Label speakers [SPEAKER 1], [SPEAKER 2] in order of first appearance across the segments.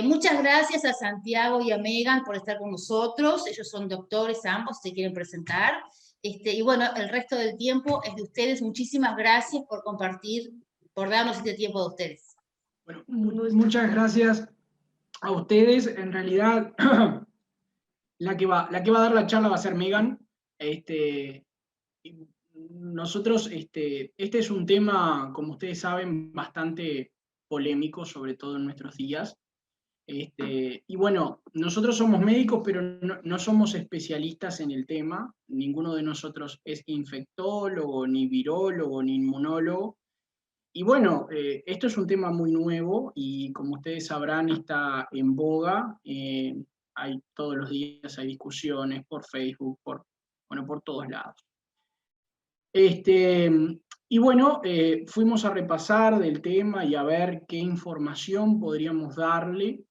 [SPEAKER 1] Muchas gracias a Santiago y a Megan por estar con nosotros. Ellos son doctores ambos, se quieren presentar. Y bueno, el resto del tiempo es de ustedes. Muchísimas gracias por compartir, por darnos este tiempo de ustedes.
[SPEAKER 2] Bueno, muchas gracias a ustedes. En realidad, la que va a dar la charla va a ser Megan. Nosotros, este es un tema, como ustedes saben, bastante polémico, sobre todo en nuestros días. Y bueno, nosotros somos médicos, pero no somos especialistas en el tema. Ninguno de nosotros es infectólogo, ni virólogo, ni inmunólogo. Y bueno, esto es un tema muy nuevo y como ustedes sabrán está en boga. Todos los días hay discusiones por Facebook, por todos lados. Y bueno, fuimos a repasar del tema y a ver qué información podríamos darle.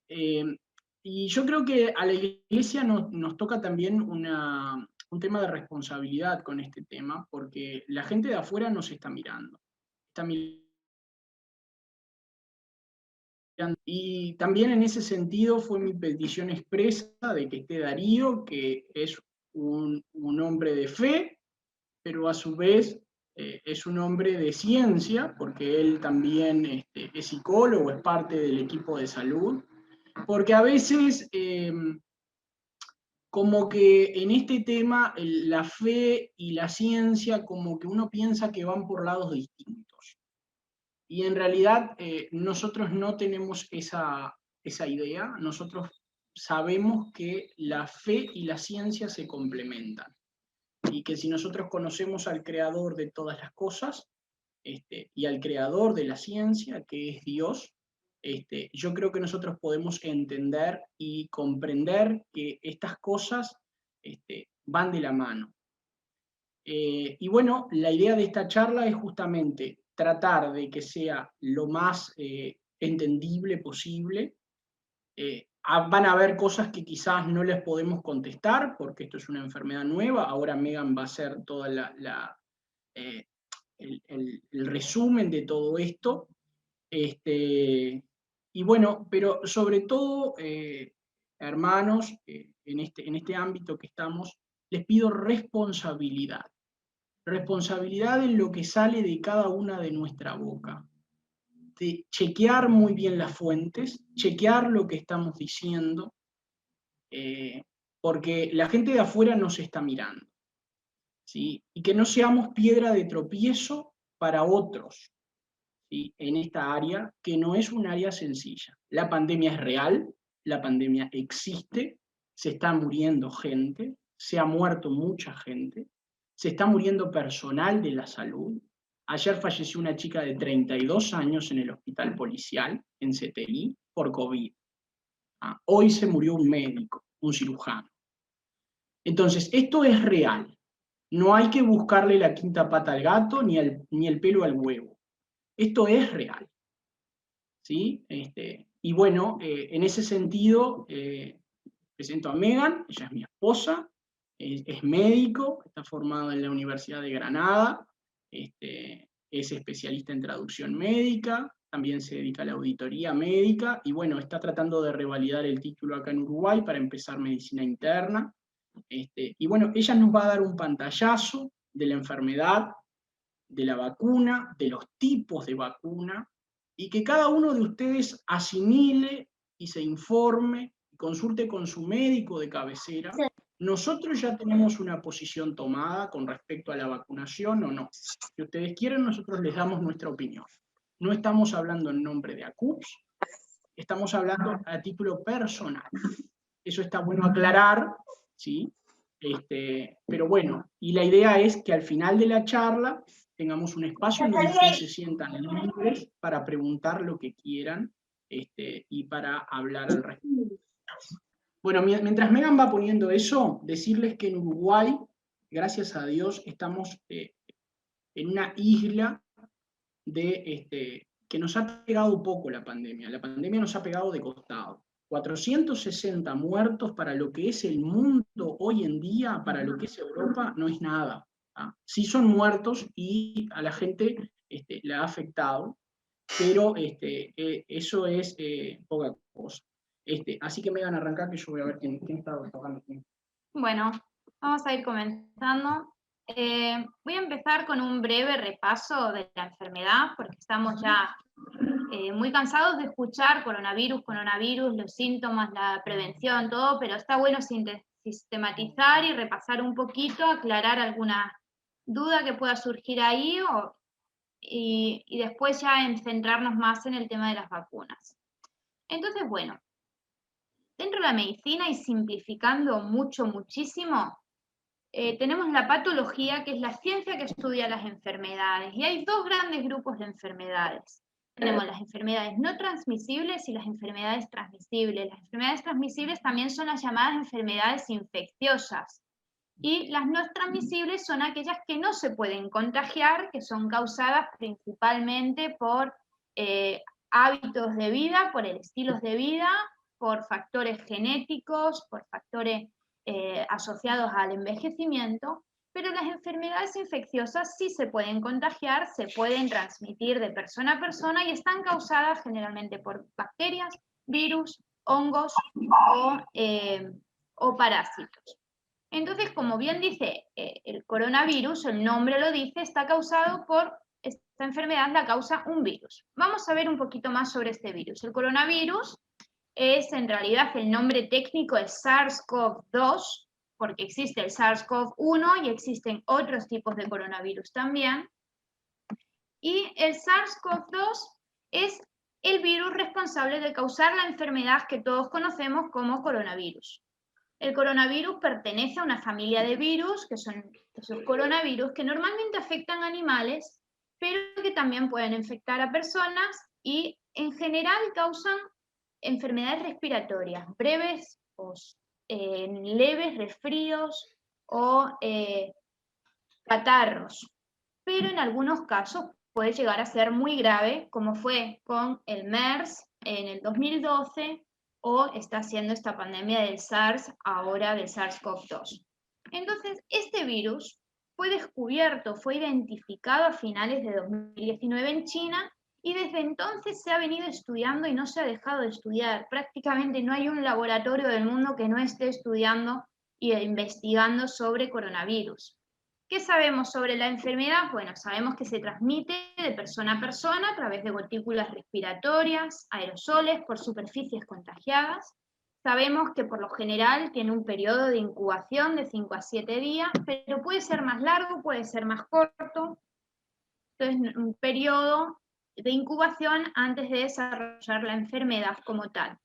[SPEAKER 2] Y yo creo que a la Iglesia nos toca también un tema de responsabilidad con este tema, porque la gente de afuera nos está mirando. Y también en ese sentido fue mi petición expresa de que esté Darío, que es un hombre de fe, pero a su vez es un hombre de ciencia, porque él también es psicólogo, es parte del equipo de salud, porque a veces como que en este tema la fe y la ciencia como que uno piensa que van por lados distintos. Y en realidad nosotros no tenemos esa idea, nosotros sabemos que la fe y la ciencia se complementan y que si nosotros conocemos al creador de todas las cosas y al creador de la ciencia, que es Dios, yo creo que nosotros podemos entender y comprender que estas cosas van de la mano. Y bueno, la idea de esta charla es justamente tratar de que sea lo más entendible posible. Van a haber cosas que quizás no les podemos contestar, porque esto es una enfermedad nueva. Ahora Megan va a hacer toda el resumen de todo esto. Y bueno, pero sobre todo, hermanos, en este ámbito que estamos, les pido responsabilidad. Responsabilidad en lo que sale de cada una de nuestra boca. De chequear muy bien las fuentes, chequear lo que estamos diciendo, porque la gente de afuera nos está mirando, ¿sí? Y que no seamos piedra de tropiezo para otros, ¿sí? En esta área, que no es un área sencilla. La pandemia es real, la pandemia existe, se está muriendo gente, se ha muerto mucha gente, se está muriendo personal de la salud. Ayer falleció una chica de 32 años en el hospital policial, en CTI, por COVID. Hoy se murió un médico, un cirujano. Entonces, esto es real. No hay que buscarle la quinta pata al gato ni el pelo al huevo. Esto es real. ¿Sí? Y bueno, en ese sentido, presento a Megan, ella es mi esposa, es médico, está formada en la Universidad de Granada, es especialista en traducción médica, también se dedica a la auditoría médica, y bueno, está tratando de revalidar el título acá en Uruguay para empezar medicina interna. Y bueno, ella nos va a dar un pantallazo de la enfermedad, de la vacuna, de los tipos de vacuna, y que cada uno de ustedes asimile y se informe, y consulte con su médico de cabecera. Nosotros ya tenemos una posición tomada con respecto a la vacunación o no. Si ustedes quieren, nosotros les damos nuestra opinión. No estamos hablando en nombre de ACUPS, estamos hablando a título personal. Eso está bueno aclarar, ¿sí? Pero bueno, y la idea es que al final de la charla tengamos un espacio en donde ustedes se sientan libres para preguntar lo que quieran y para hablar al respecto. Bueno, mientras Megan va poniendo eso, decirles que en Uruguay, gracias a Dios, estamos en una isla que nos ha pegado poco la pandemia. La pandemia nos ha pegado de costado. 460 muertos para lo que es el mundo hoy en día, para lo que es Europa, no es nada. Sí son muertos y a la gente le ha afectado. pero eso es poca cosa. Así que me van a arrancar, que yo voy a ver quién está tocando.
[SPEAKER 3] Bueno, vamos a ir comenzando. Voy a empezar con un breve repaso de la enfermedad, porque estamos ya muy cansados de escuchar coronavirus, los síntomas, la prevención, todo, pero está bueno sistematizar y repasar un poquito, aclarar alguna duda que pueda surgir ahí y después ya centrarnos más en el tema de las vacunas. Entonces, bueno, dentro de la medicina y simplificando muchísimo, tenemos la patología, que es la ciencia que estudia las enfermedades, y hay dos grandes grupos de enfermedades. Tenemos las enfermedades no transmisibles y las enfermedades transmisibles. Las enfermedades transmisibles también son las llamadas enfermedades infecciosas, y las no transmisibles son aquellas que no se pueden contagiar, que son causadas principalmente por hábitos de vida, por estilos de vida, por factores genéticos, por factores asociados al envejecimiento, pero las enfermedades infecciosas sí se pueden contagiar, se pueden transmitir de persona a persona y están causadas generalmente por bacterias, virus, hongos o parásitos. Entonces, como bien dice el coronavirus, el nombre lo dice, está causado por esta enfermedad, la causa un virus. Vamos a ver un poquito más sobre este virus. El coronavirus es, en realidad, el nombre técnico es SARS-CoV-2, porque existe el SARS-CoV-1 y existen otros tipos de coronavirus también. Y el SARS-CoV-2 es el virus responsable de causar la enfermedad que todos conocemos como coronavirus. El coronavirus pertenece a una familia de virus, que son esos coronavirus, que normalmente afectan a animales, pero que también pueden infectar a personas y en general causan enfermedades respiratorias, breves o leves resfríos o catarros, pero en algunos casos puede llegar a ser muy grave, como fue con el MERS en el 2012, o está haciendo esta pandemia del SARS, ahora del SARS-CoV-2. Entonces, este virus fue descubierto, fue identificado a finales de 2019 en China, y desde entonces se ha venido estudiando y no se ha dejado de estudiar. Prácticamente no hay un laboratorio del mundo que no esté estudiando e investigando sobre coronavirus. ¿Qué sabemos sobre la enfermedad? Bueno, sabemos que se transmite de persona a persona a través de gotículas respiratorias, aerosoles, por superficies contagiadas. Sabemos que por lo general tiene un periodo de incubación de 5 a 7 días, pero puede ser más largo, puede ser más corto. Entonces, un periodo de incubación antes de desarrollar la enfermedad como tal.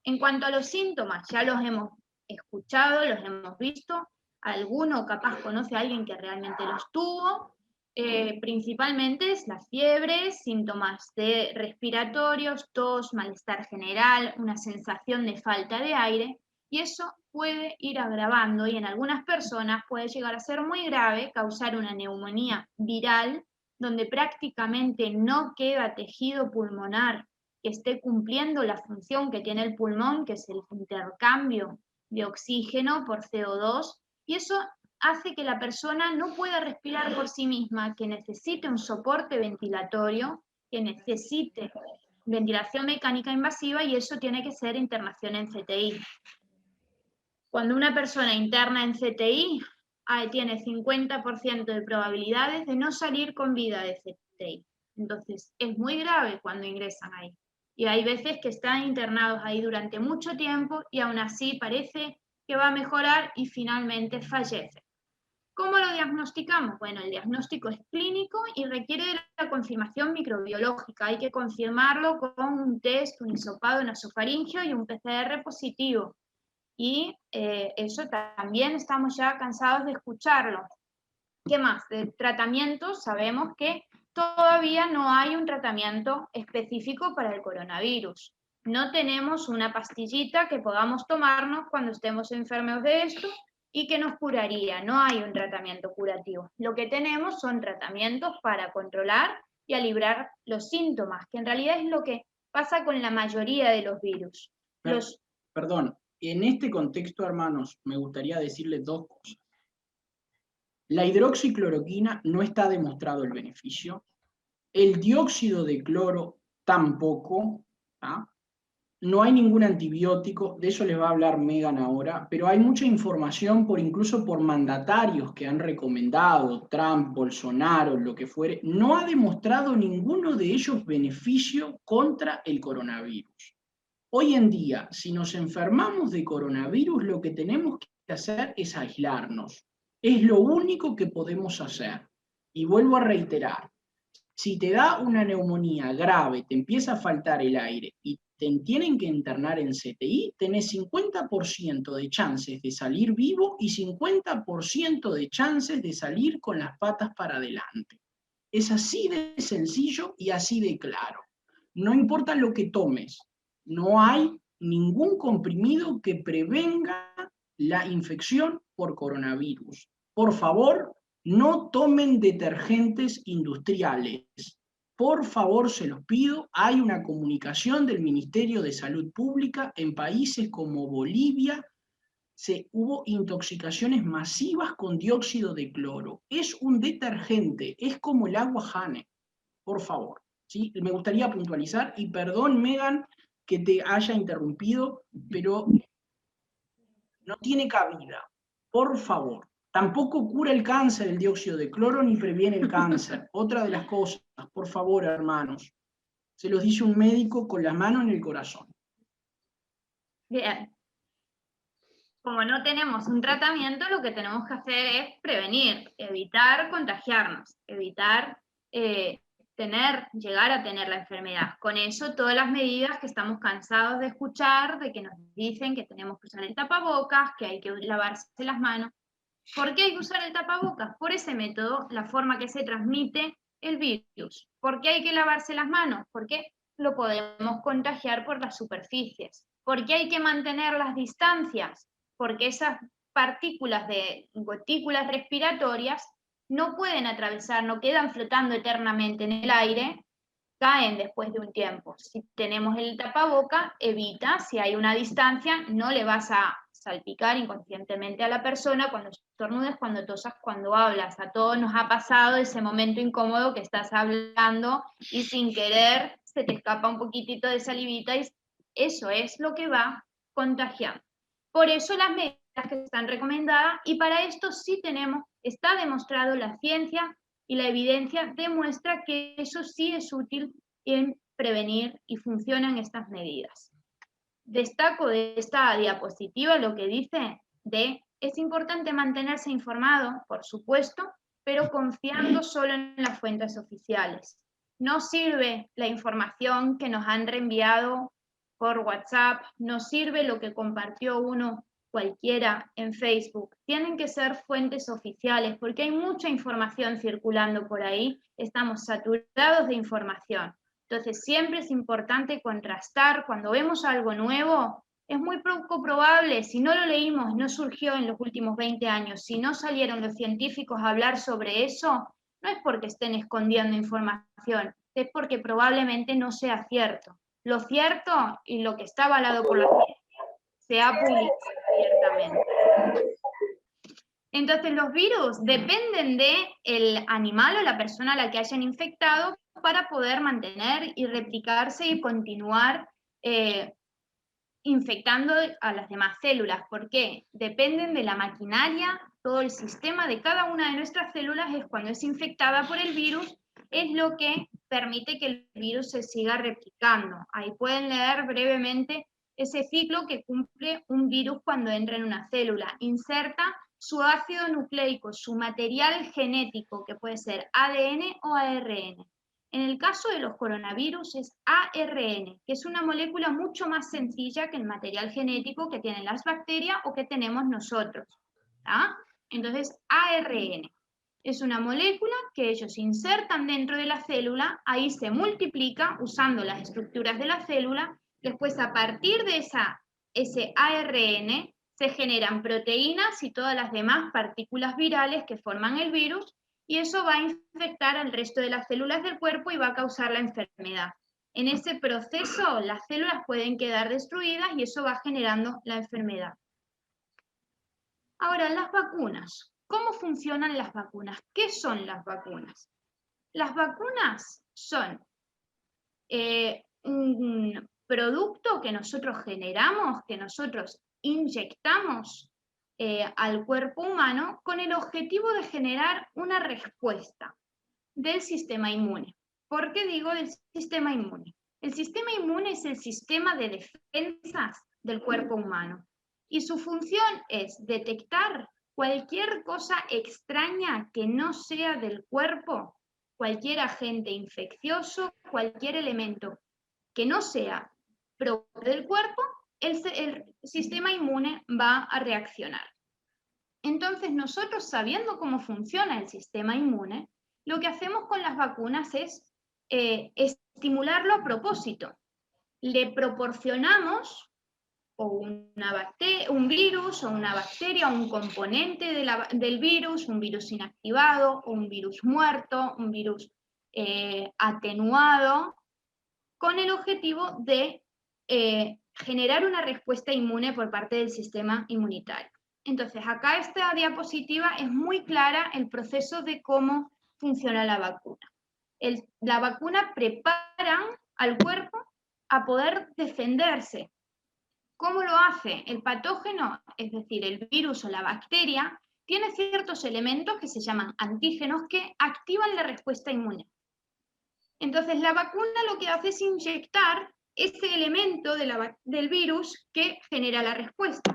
[SPEAKER 3] En cuanto a los síntomas, ya los hemos escuchado, los hemos visto. Alguno capaz conoce a alguien que realmente los tuvo. Principalmente es la fiebre, síntomas de respiratorios, tos, malestar general, una sensación de falta de aire, y eso puede ir agravando y en algunas personas puede llegar a ser muy grave, causar una neumonía viral, donde prácticamente no queda tejido pulmonar que esté cumpliendo la función que tiene el pulmón, que es el intercambio de oxígeno por CO2, y eso hace que la persona no pueda respirar por sí misma, que necesite un soporte ventilatorio, que necesite ventilación mecánica invasiva, y eso tiene que ser internación en CTI. Cuando una persona interna en CTI tiene 50% de probabilidades de no salir con vida de CTI. Entonces, es muy grave cuando ingresan ahí. Y hay veces que están internados ahí durante mucho tiempo y aún así parece que va a mejorar y finalmente fallece. ¿Cómo lo diagnosticamos? Bueno, el diagnóstico es clínico y requiere de la confirmación microbiológica. Hay que confirmarlo con un test, un hisopado nasofaringeo y un PCR positivo. Y eso también estamos ya cansados de escucharlo. ¿Qué más? De tratamientos, sabemos que todavía no hay un tratamiento específico para el coronavirus. No tenemos una pastillita que podamos tomarnos cuando estemos enfermos de esto y que nos curaría. No hay un tratamiento curativo. Lo que tenemos son tratamientos para controlar y aliviar los síntomas, que en realidad es lo que pasa con la mayoría de los virus.
[SPEAKER 2] Perdón, en este contexto, hermanos, me gustaría decirles dos cosas. La hidroxicloroquina no está demostrado el beneficio. El dióxido de cloro tampoco, ¿ah? No hay ningún antibiótico, de eso les va a hablar Megan ahora, pero hay mucha información incluso por mandatarios que han recomendado, Trump, Bolsonaro, lo que fuere, no ha demostrado ninguno de ellos beneficio contra el coronavirus. Hoy en día, si nos enfermamos de coronavirus, lo que tenemos que hacer es aislarnos. Es lo único que podemos hacer. Y vuelvo a reiterar, si te da una neumonía grave, te empieza a faltar el aire y te tienen que internar en CTI, tenés 50% de chances de salir vivo y 50% de chances de salir con las patas para adelante. Es así de sencillo y así de claro. No importa lo que tomes, no hay ningún comprimido que prevenga la infección por coronavirus. Por favor, no tomen detergentes industriales. Por favor, se los pido, hay una comunicación del Ministerio de Salud Pública en países como Bolivia, hubo intoxicaciones masivas con dióxido de cloro. Es un detergente, es como el agua Hane, por favor. ¿Sí? Me gustaría puntualizar, y perdón, Megan, que te haya interrumpido, pero no tiene cabida, por favor. Tampoco cura el cáncer el dióxido de cloro ni previene el cáncer. Otra de las cosas, por favor, hermanos. Se los dice un médico con las manos en el corazón.
[SPEAKER 3] Bien. Como no tenemos un tratamiento, lo que tenemos que hacer es prevenir, evitar contagiarnos, evitar llegar a tener la enfermedad. Con eso, todas las medidas que estamos cansados de escuchar, de que nos dicen que tenemos que usar el tapabocas, que hay que lavarse las manos. ¿Por qué hay que usar el tapabocas? Por ese método, la forma que se transmite el virus. ¿Por qué hay que lavarse las manos? Porque lo podemos contagiar por las superficies. ¿Por qué hay que mantener las distancias? Porque esas partículas de gotículas respiratorias no pueden atravesar, no quedan flotando eternamente en el aire, caen después de un tiempo. Si tenemos el tapaboca, evita, si hay una distancia, no le vas a salpicar inconscientemente a la persona cuando estornudes, cuando tosas, cuando hablas. A todos nos ha pasado ese momento incómodo que estás hablando y sin querer se te escapa un poquitito de salivita y eso es lo que va contagiando. Por eso las medidas que están recomendadas, y para esto sí está demostrado, la ciencia y la evidencia demuestra que eso sí es útil en prevenir y funcionan estas medidas. Destaco de esta diapositiva lo que dice es importante mantenerse informado, por supuesto, pero confiando solo en las fuentes oficiales. No sirve la información que nos han reenviado por WhatsApp, no sirve lo que compartió uno cualquiera en Facebook. Tienen que ser fuentes oficiales porque hay mucha información circulando por ahí, estamos saturados de información. Entonces siempre es importante contrastar, cuando vemos algo nuevo, es muy poco probable, si no lo leímos, no surgió en los últimos 20 años, si no salieron los científicos a hablar sobre eso, no es porque estén escondiendo información, es porque probablemente no sea cierto. Lo cierto y lo que está avalado por la ciencia se ha publicado abiertamente. Entonces los virus dependen del animal o la persona a la que hayan infectado para poder mantener y replicarse y continuar infectando a las demás células. ¿Por qué? Dependen de la maquinaria, todo el sistema de cada una de nuestras células es cuando es infectada por el virus, es lo que permite que el virus se siga replicando. Ahí pueden leer brevemente ese ciclo que cumple un virus cuando entra en una célula. Inserta su ácido nucleico, su material genético, que puede ser ADN o ARN. En el caso de los coronavirus es ARN, que es una molécula mucho más sencilla que el material genético que tienen las bacterias o que tenemos nosotros. ¿Ah? Entonces, ARN es una molécula que ellos insertan dentro de la célula, ahí se multiplica usando las estructuras de la célula, después a partir de ese ARN se generan proteínas y todas las demás partículas virales que forman el virus, y eso va a infectar al resto de las células del cuerpo y va a causar la enfermedad. En ese proceso, las células pueden quedar destruidas y eso va generando la enfermedad. Ahora, las vacunas. ¿Cómo funcionan las vacunas? ¿Qué son las vacunas? Las vacunas son un producto que nosotros generamos, que nosotros inyectamos al cuerpo humano con el objetivo de generar una respuesta del sistema inmune. ¿Por qué digo del sistema inmune? El sistema inmune es el sistema de defensas del cuerpo humano y su función es detectar cualquier cosa extraña que no sea del cuerpo, cualquier agente infeccioso, cualquier elemento que no sea propio del cuerpo, el sistema inmune va a reaccionar. Entonces, nosotros, sabiendo cómo funciona el sistema inmune, lo que hacemos con las vacunas es estimularlo a propósito. Le proporcionamos un virus o una bacteria, un componente del virus, un virus inactivado, o un virus muerto, un virus atenuado, con el objetivo de generar una respuesta inmune por parte del sistema inmunitario. Entonces, acá esta diapositiva es muy clara el proceso de cómo funciona la vacuna. La vacuna prepara al cuerpo a poder defenderse. ¿Cómo lo hace? El patógeno, es decir, el virus o la bacteria, tiene ciertos elementos que se llaman antígenos que activan la respuesta inmune. Entonces, la vacuna lo que hace es inyectar ese elemento del virus que genera la respuesta.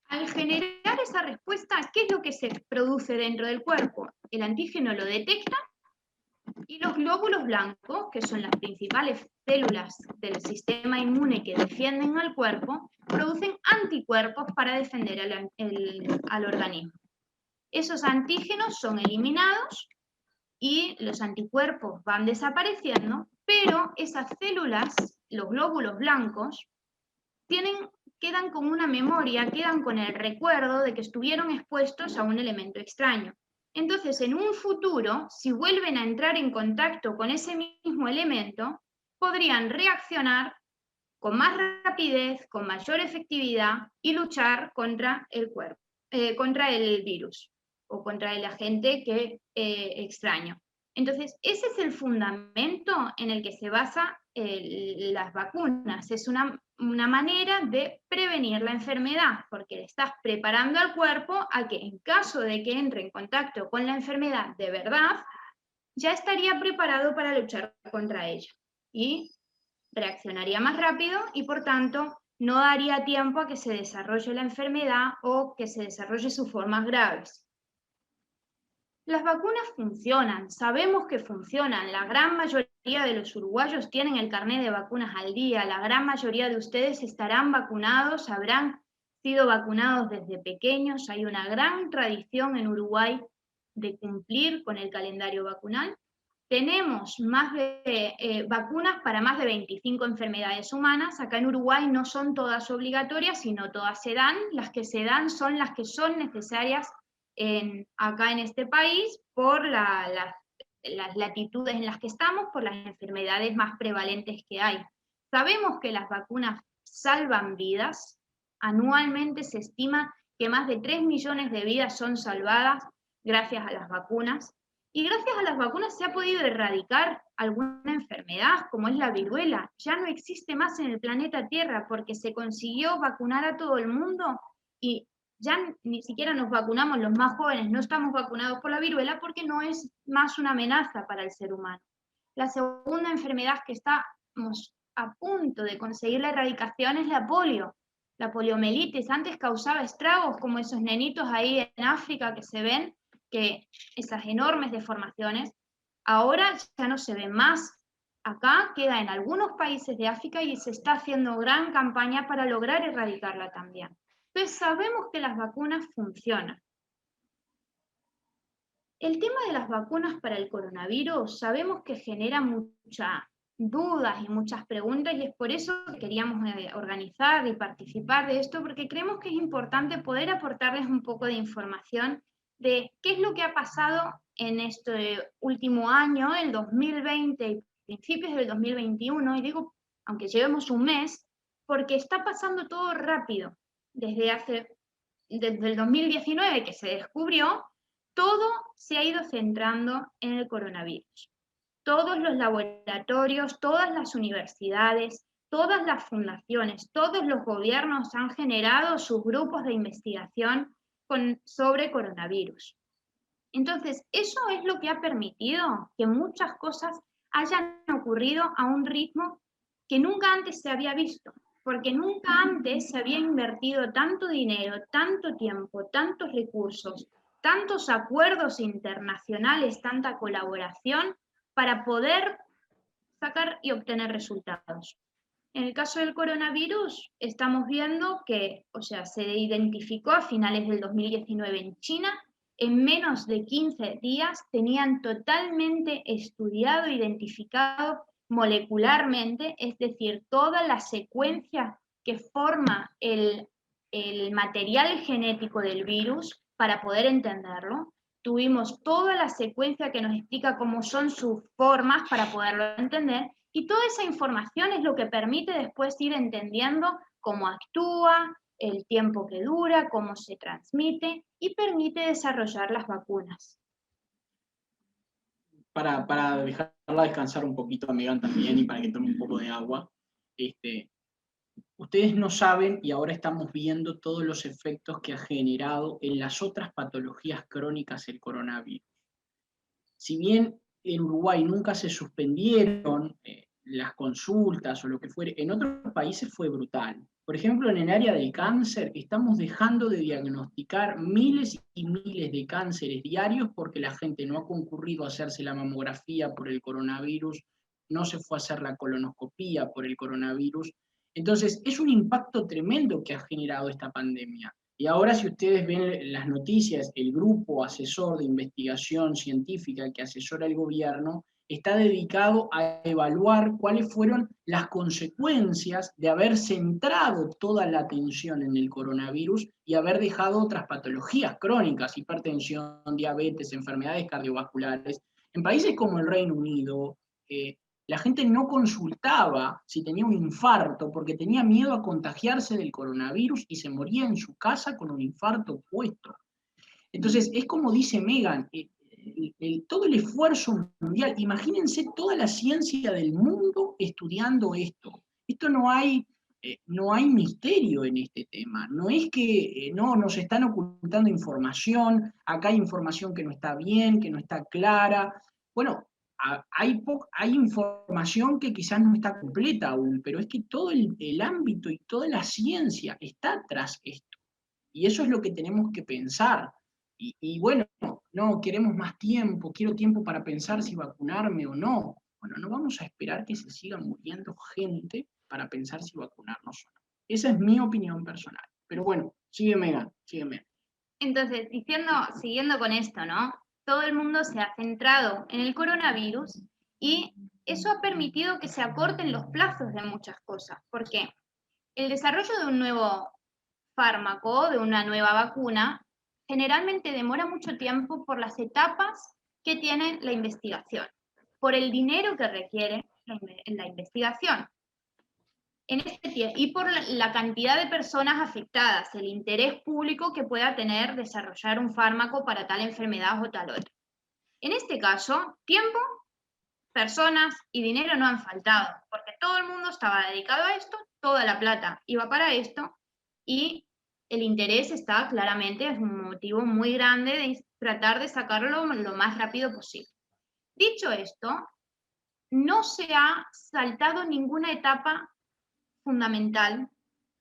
[SPEAKER 3] Al generar esa respuesta, ¿qué es lo que se produce dentro del cuerpo? El antígeno lo detecta y los glóbulos blancos, que son las principales células del sistema inmune que defienden al cuerpo, producen anticuerpos para defender al organismo. Esos antígenos son eliminados y los anticuerpos van desapareciendo, pero esas células, los glóbulos blancos, quedan con una memoria, quedan con el recuerdo de que estuvieron expuestos a un elemento extraño. Entonces, en un futuro, si vuelven a entrar en contacto con ese mismo elemento, podrían reaccionar con más rapidez, con mayor efectividad y luchar contra el virus o contra el agente extraño. Entonces, ese es el fundamento en el que se basan las vacunas. Es una manera de prevenir la enfermedad, porque le estás preparando al cuerpo a que en caso de que entre en contacto con la enfermedad de verdad, ya estaría preparado para luchar contra ella. Y reaccionaría más rápido y, por tanto, no daría tiempo a que se desarrolle la enfermedad o que se desarrolle sus formas graves. Las vacunas funcionan, sabemos que funcionan. La gran mayoría de los uruguayos tienen el carnet de vacunas al día. La gran mayoría de ustedes estarán vacunados, habrán sido vacunados desde pequeños. Hay una gran tradición en Uruguay de cumplir con el calendario vacunal. Tenemos vacunas para más de 25 enfermedades humanas. Acá en Uruguay no son todas obligatorias, sino todas se dan. Las que se dan son las que son necesarias acá en este país por las latitudes en las que estamos, por las enfermedades más prevalentes que hay. Sabemos que las vacunas salvan vidas. Anualmente se estima que más de 3 millones de vidas son salvadas gracias a las vacunas. Y gracias a las vacunas se ha podido erradicar alguna enfermedad, como es la viruela. Ya no existe más en el planeta Tierra porque se consiguió vacunar a todo el mundo y ya ni siquiera nos vacunamos los más jóvenes, no estamos vacunados por la viruela porque no es más una amenaza para el ser humano. La segunda enfermedad que estamos a punto de conseguir la erradicación es la polio. La poliomielitis antes causaba estragos como esos nenitos ahí en África que se ven, que esas enormes deformaciones, ahora ya no se ven más. Acá queda en algunos países de África y se está haciendo gran campaña para lograr erradicarla también. Entonces sabemos que las vacunas funcionan. El tema de las vacunas para el coronavirus sabemos que genera muchas dudas y muchas preguntas y es por eso que queríamos organizar y participar de esto, porque creemos que es importante poder aportarles un poco de información de qué es lo que ha pasado en este último año, el 2020 y principios del 2021, y digo, aunque llevemos un mes, porque está pasando todo rápido. Desde el 2019 que se descubrió, todo se ha ido centrando en el coronavirus. todos los laboratorios, todas las universidades, todas las fundaciones, todos los gobiernos han generado sus grupos de investigación sobre coronavirus. Entonces, eso es lo que ha permitido que muchas cosas hayan ocurrido a un ritmo que nunca antes se había visto, porque nunca antes se había invertido tanto dinero, tanto tiempo, tantos recursos, tantos acuerdos internacionales, tanta colaboración para poder sacar y obtener resultados. En el caso del coronavirus, estamos viendo que, se identificó a finales del 2019 en China. En menos de 15 días tenían totalmente estudiado, identificado molecularmente, es decir, toda la secuencia que forma el material genético del virus para poder entenderlo. Tuvimos toda la secuencia que nos explica cómo son sus formas para poderlo entender, y toda esa información es lo que permite después ir entendiendo cómo actúa, el tiempo que dura, cómo se transmite, y permite desarrollar las vacunas.
[SPEAKER 2] Para dejarla descansar un poquito a Megan también y para que tome un poco de agua, ustedes no saben, y ahora estamos viendo todos los efectos que ha generado en las otras patologías crónicas el coronavirus. Si bien en Uruguay nunca se suspendieron las consultas o lo que fuere, en otros países fue brutal. Por ejemplo, en el área del cáncer estamos dejando de diagnosticar miles y miles de cánceres diarios porque la gente no ha concurrido a hacerse la mamografía por el coronavirus, no se fue a hacer la colonoscopía por el coronavirus. Entonces, es un impacto tremendo que ha generado esta pandemia. Y ahora, si ustedes ven las noticias, el grupo asesor de investigación científica que asesora el gobierno está dedicado a evaluar cuáles fueron las consecuencias de haber centrado toda la atención en el coronavirus y haber dejado otras patologías crónicas, hipertensión, diabetes, enfermedades cardiovasculares. En países como el Reino Unido, la gente no consultaba si tenía un infarto porque tenía miedo a contagiarse del coronavirus y se moría en su casa con un infarto puesto. Entonces, es como dice Megan, todo el esfuerzo mundial, imagínense toda la ciencia del mundo estudiando esto. Esto no hay misterio en este tema. No es que no nos están ocultando información, acá hay información que no está bien, que no está clara. Bueno, hay información que quizás no está completa aún, pero es que todo el ámbito y toda la ciencia está tras esto. Y eso es lo que tenemos que pensar. Y bueno, no, queremos más tiempo, quiero tiempo para pensar si vacunarme o no. Bueno, no vamos a esperar que se siga muriendo gente para pensar si vacunarnos o no. Esa es mi opinión personal. Pero bueno, sígueme.
[SPEAKER 3] Entonces, siguiendo con esto, ¿no? Todo el mundo se ha centrado en el coronavirus y eso ha permitido que se acorten los plazos de muchas cosas. ¿Por qué? El desarrollo de un nuevo fármaco, de una nueva vacuna, generalmente demora mucho tiempo por las etapas que tiene la investigación, por el dinero que requiere la investigación. Y por la cantidad de personas afectadas, el interés público que pueda tener desarrollar un fármaco para tal enfermedad o tal otra. En este caso, tiempo, personas y dinero no han faltado, porque todo el mundo estaba dedicado a esto, toda la plata iba para esto, y el interés está claramente, es un motivo muy grande de tratar de sacarlo lo más rápido posible. Dicho esto, no se ha saltado ninguna etapa fundamental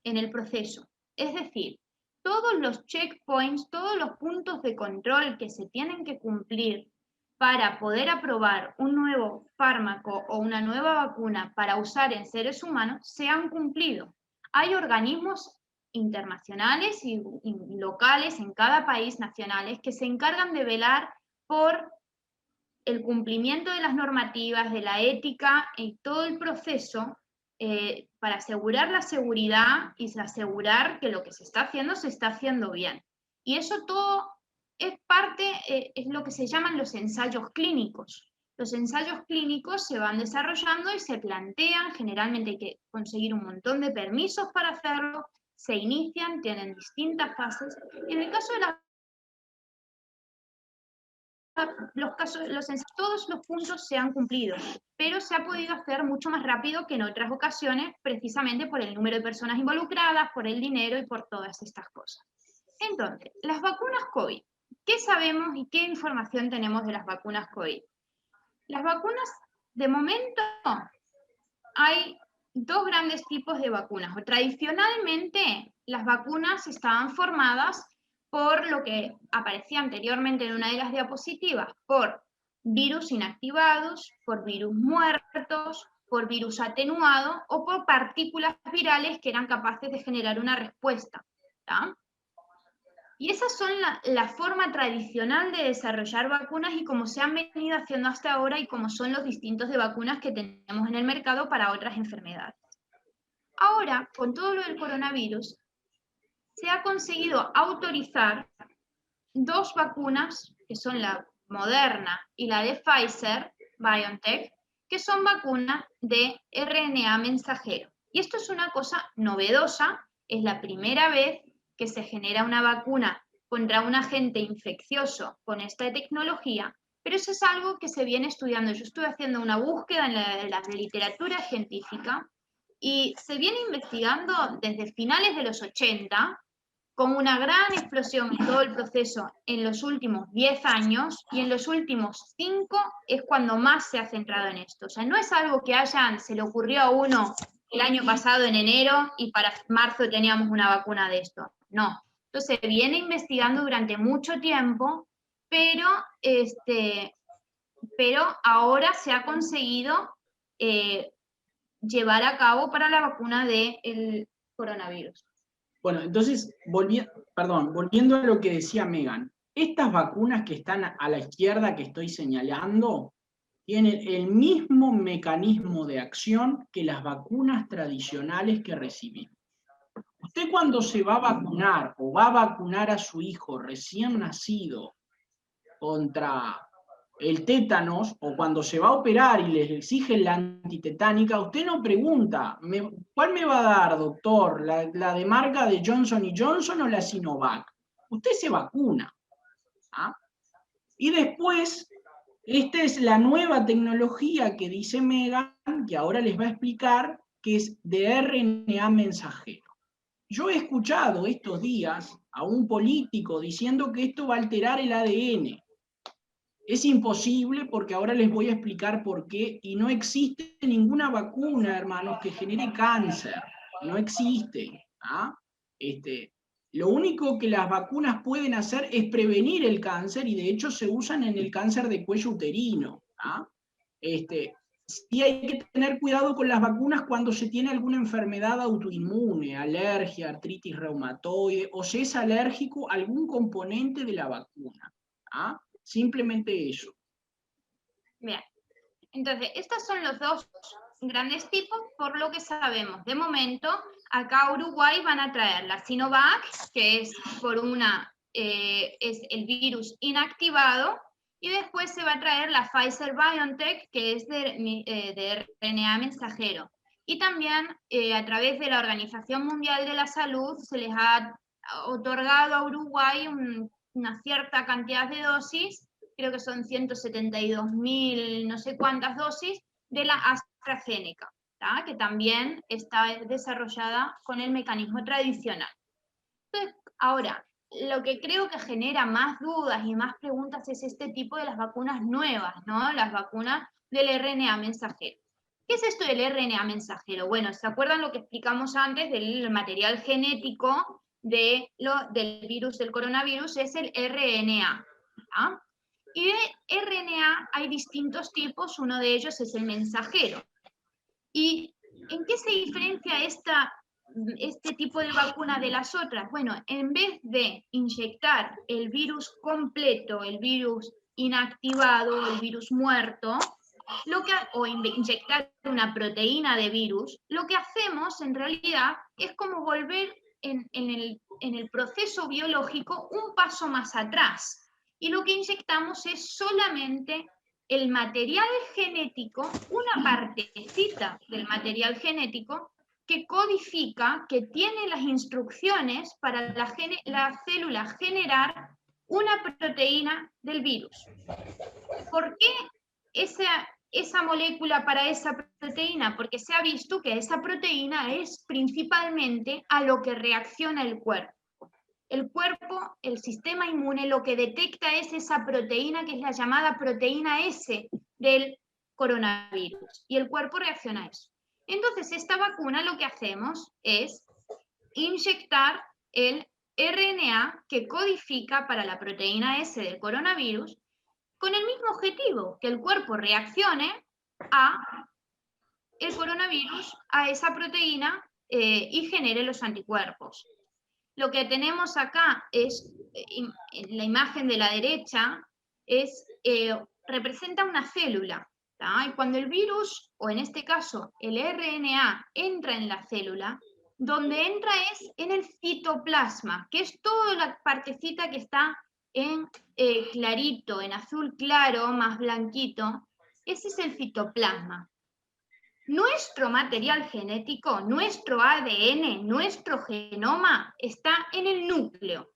[SPEAKER 3] en el proceso. Es decir, todos los checkpoints, todos los puntos de control que se tienen que cumplir para poder aprobar un nuevo fármaco o una nueva vacuna para usar en seres humanos se han cumplido. Hay organismos internacionales y locales en cada país nacionales que se encargan de velar por el cumplimiento de las normativas, de la ética y todo el proceso para asegurar la seguridad y asegurar que lo que se está haciendo bien. Y eso todo es es lo que se llaman los ensayos clínicos. Los ensayos clínicos se van desarrollando y se plantean, generalmente hay que conseguir un montón de permisos para hacerlo, se inician, tienen distintas fases. En el caso de las todos los puntos se han cumplido, pero se ha podido hacer mucho más rápido que en otras ocasiones, precisamente por el número de personas involucradas, por el dinero y por todas estas cosas. Entonces, las vacunas COVID. ¿Qué sabemos y qué información tenemos de las vacunas COVID? Las vacunas, de momento, hay dos grandes tipos de vacunas. Tradicionalmente, las vacunas estaban formadas por lo que aparecía anteriormente en una de las diapositivas, por virus inactivados, por virus muertos, por virus atenuado o por partículas virales que eran capaces de generar una respuesta, ¿tá? Y esas son la forma tradicional de desarrollar vacunas y cómo se han venido haciendo hasta ahora y cómo son los distintos de vacunas que tenemos en el mercado para otras enfermedades. Ahora, con todo lo del coronavirus, se ha conseguido autorizar dos vacunas, que son la Moderna y la de Pfizer, BioNTech, que son vacunas de RNA mensajero. Y esto es una cosa novedosa, es la primera vez que se genera una vacuna contra un agente infeccioso con esta tecnología, pero eso es algo que se viene estudiando. Yo estuve haciendo una búsqueda en la literatura científica y se viene investigando desde finales de los 80, con una gran explosión en todo el proceso en los últimos 10 años, y en los últimos 5 es cuando más se ha centrado en esto. O sea, no es algo que se le ocurrió a uno el año pasado en enero y para marzo teníamos una vacuna de esto. No. Entonces se viene investigando durante mucho tiempo, pero ahora se ha conseguido llevar a cabo para la vacuna del coronavirus.
[SPEAKER 2] Bueno, entonces, volviendo a lo que decía Megan, estas vacunas que están a la izquierda que estoy señalando tienen el mismo mecanismo de acción que las vacunas tradicionales que recibimos. Usted cuando se va a vacunar o va a vacunar a su hijo recién nacido contra el tétanos, o cuando se va a operar y les exigen la antitetánica, usted no pregunta, ¿cuál me va a dar, doctor? ¿La de marca de Johnson & Johnson o la Sinovac? Usted se vacuna. ¿Ah? Y después, esta es la nueva tecnología que dice Megan, que ahora les va a explicar, que es de RNA mensajero. Yo he escuchado estos días a un político diciendo que esto va a alterar el ADN. Es imposible, porque ahora les voy a explicar por qué, y no existe ninguna vacuna, hermanos, que genere cáncer. No existe. ¿Ah? Lo único que las vacunas pueden hacer es prevenir el cáncer, y de hecho se usan en el cáncer de cuello uterino. ¿Ah? Sí hay que tener cuidado con las vacunas cuando se tiene alguna enfermedad autoinmune, alergia, artritis reumatoide, o se es alérgico a algún componente de la vacuna. ¿Ah? Simplemente eso.
[SPEAKER 3] Bien, entonces estos son los dos grandes tipos por lo que sabemos. De momento, acá a Uruguay van a traer la Sinovac, que es es el virus inactivado, y después se va a traer la Pfizer BioNTech, que es de RNA mensajero. Y también a través de la Organización Mundial de la Salud se les ha otorgado a Uruguay una cierta cantidad de dosis, creo que son 172.000 no sé cuántas dosis, de la AstraZeneca, ¿tá? Que también está desarrollada con el mecanismo tradicional. Entonces, ahora, lo que creo que genera más dudas y más preguntas es este tipo de las vacunas nuevas, ¿no? Las vacunas del RNA mensajero. ¿Qué es esto del RNA mensajero? Bueno, ¿se acuerdan lo que explicamos antes del material genético del virus, del coronavirus? Es el RNA, ¿ah? Y de RNA hay distintos tipos, uno de ellos es el mensajero. ¿Y en qué se diferencia este tipo de vacuna de las otras? Bueno, en vez de inyectar el virus completo, el virus inactivado, el virus muerto, o inyectar una proteína de virus, lo que hacemos en realidad es como volver en el proceso biológico un paso más atrás. Y lo que inyectamos es solamente el material genético, una partecita del material genético que codifica, que tiene las instrucciones para la célula generar una proteína del virus. ¿Por qué esa molécula para esa proteína? Porque se ha visto que esa proteína es principalmente a lo que reacciona el cuerpo. El cuerpo, el sistema inmune, lo que detecta es esa proteína que es la llamada proteína S del coronavirus, y el cuerpo reacciona a eso. Entonces, esta vacuna lo que hacemos es inyectar el RNA que codifica para la proteína S del coronavirus con el mismo objetivo, que el cuerpo reaccione a el coronavirus, a esa proteína y genere los anticuerpos. Lo que tenemos acá es, en la imagen de la derecha, representa una célula. Y cuando el virus, o en este caso el RNA, entra en la célula, donde entra es en el citoplasma, que es toda la partecita que está en clarito, en azul claro, más blanquito. Ese es el citoplasma. Nuestro material genético, nuestro ADN, nuestro genoma está en el núcleo,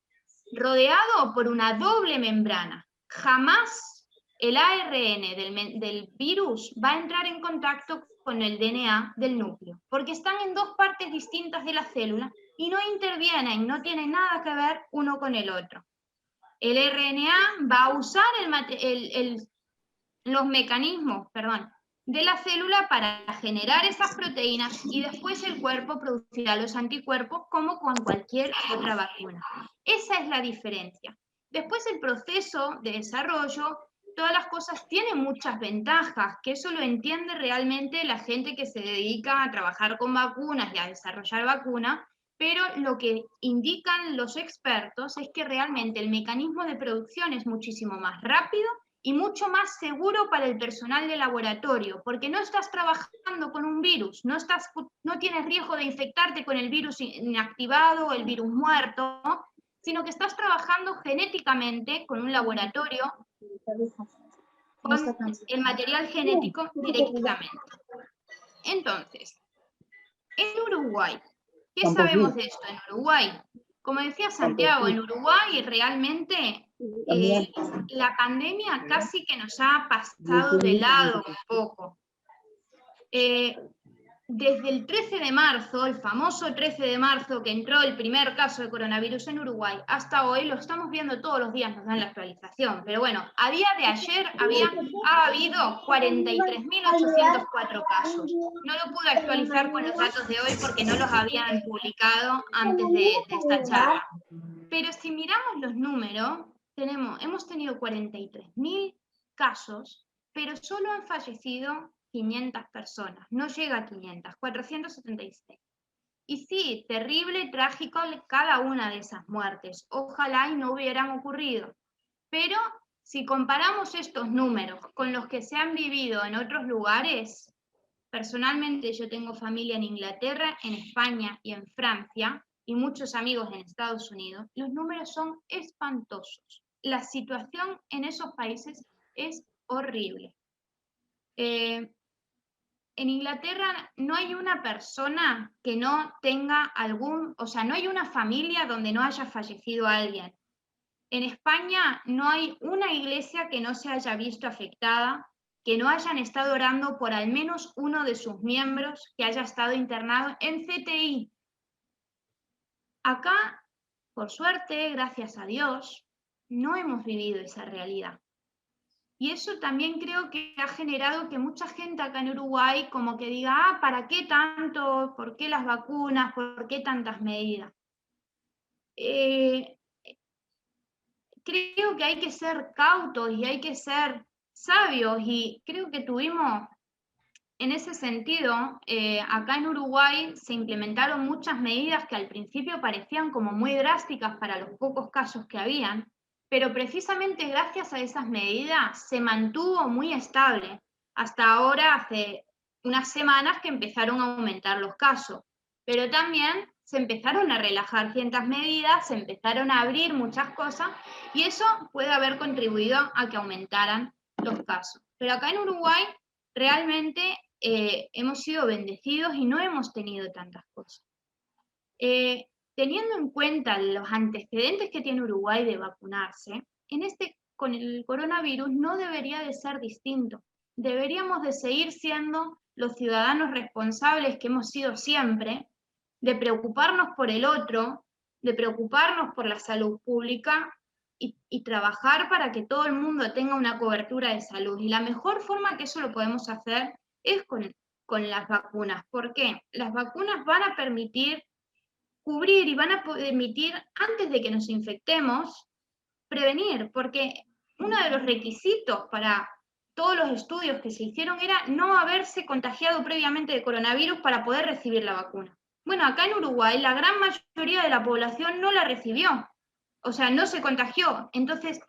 [SPEAKER 3] rodeado por una doble membrana. Jamás el ARN del virus va a entrar en contacto con el DNA del núcleo, porque están en dos partes distintas de la célula y no intervienen, no tienen nada que ver uno con el otro. El RNA va a usar los mecanismos, de la célula para generar esas proteínas, y después el cuerpo producirá los anticuerpos como con cualquier otra vacuna. Esa es la diferencia. Después el proceso de desarrollo, todas las cosas tienen muchas ventajas, que eso lo entiende realmente la gente que se dedica a trabajar con vacunas y a desarrollar vacunas, pero lo que indican los expertos es que realmente el mecanismo de producción es muchísimo más rápido y mucho más seguro para el personal de laboratorio, porque no estás trabajando con un virus, no tienes riesgo de infectarte con el virus inactivado o el virus muerto, sino que estás trabajando genéticamente con un laboratorio, con el material genético directamente. Entonces, en Uruguay, ¿qué sabemos de esto en Uruguay? Como decía Santiago, en Uruguay realmente la pandemia casi que nos ha pasado de lado un poco. Desde el 13 de marzo, el famoso 13 de marzo que entró el primer caso de coronavirus en Uruguay, hasta hoy lo estamos viendo todos los días, nos dan la actualización. Pero bueno, a día de ayer ha habido 43.804 casos. No lo pude actualizar con los datos de hoy porque no los habían publicado antes de esta charla. Pero si miramos los números, hemos tenido 43.000 casos, pero solo han fallecido 500 personas, no llega a 500, 476. Y sí, terrible, trágico cada una de esas muertes. Ojalá y no hubieran ocurrido. Pero si comparamos estos números con los que se han vivido en otros lugares, personalmente yo tengo familia en Inglaterra, en España y en Francia, y muchos amigos en Estados Unidos, los números son espantosos. La situación en esos países es horrible. En Inglaterra no hay una persona que no tenga no hay una familia donde no haya fallecido alguien. En España no hay una iglesia que no se haya visto afectada, que no hayan estado orando por al menos uno de sus miembros que haya estado internado en CTI. Acá, por suerte, gracias a Dios, no hemos vivido esa realidad. Y eso también creo que ha generado que mucha gente acá en Uruguay como que diga, ¿para qué tanto? ¿Por qué las vacunas? ¿Por qué tantas medidas? Creo que hay que ser cautos y hay que ser sabios, y creo que tuvimos, en ese sentido, acá en Uruguay se implementaron muchas medidas que al principio parecían como muy drásticas para los pocos casos que habían, pero precisamente gracias a esas medidas se mantuvo muy estable. Hasta ahora, hace unas semanas que empezaron a aumentar los casos, pero también se empezaron a relajar ciertas medidas, se empezaron a abrir muchas cosas, y eso puede haber contribuido a que aumentaran los casos. Pero acá en Uruguay realmente hemos sido bendecidos y no hemos tenido tantas cosas. teniendo en cuenta los antecedentes que tiene Uruguay de vacunarse, con el coronavirus no debería de ser distinto. Deberíamos de seguir siendo los ciudadanos responsables que hemos sido siempre, de preocuparnos por el otro, de preocuparnos por la salud pública y trabajar para que todo el mundo tenga una cobertura de salud. Y la mejor forma que eso lo podemos hacer es con las vacunas. ¿Por qué? Las vacunas van a permitir cubrir y van a permitir, antes de que nos infectemos, prevenir, porque uno de los requisitos para todos los estudios que se hicieron era no haberse contagiado previamente de coronavirus para poder recibir la vacuna. Bueno, acá en Uruguay la gran mayoría de la población no la recibió, o sea, no se contagió. Entonces,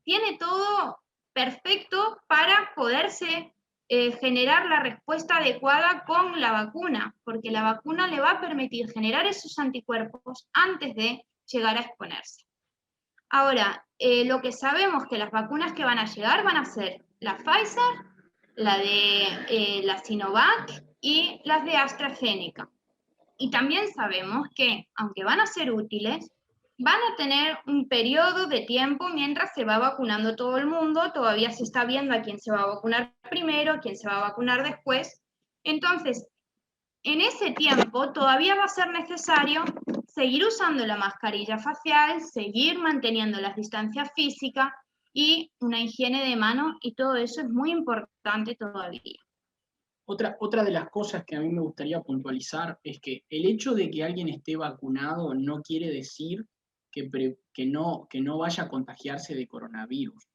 [SPEAKER 3] tiene todo perfecto para poderse generar la respuesta adecuada con la vacuna, porque la vacuna le va a permitir generar esos anticuerpos antes de llegar a exponerse. Ahora, lo que sabemos que las vacunas que van a llegar van a ser la Pfizer, la de la Sinovac y las de AstraZeneca. Y también sabemos que, aunque van a ser útiles, van a tener un periodo de tiempo mientras se va vacunando todo el mundo. Todavía se está viendo a quién se va a vacunar primero, a quién se va a vacunar después. Entonces, en ese tiempo todavía va a ser necesario seguir usando la mascarilla facial, seguir manteniendo las distancias físicas y una higiene de mano, y todo eso es muy importante todavía.
[SPEAKER 2] Otra de las cosas que a mí me gustaría puntualizar es que el hecho de que alguien esté vacunado no quiere decir que no vaya a contagiarse de coronavirus.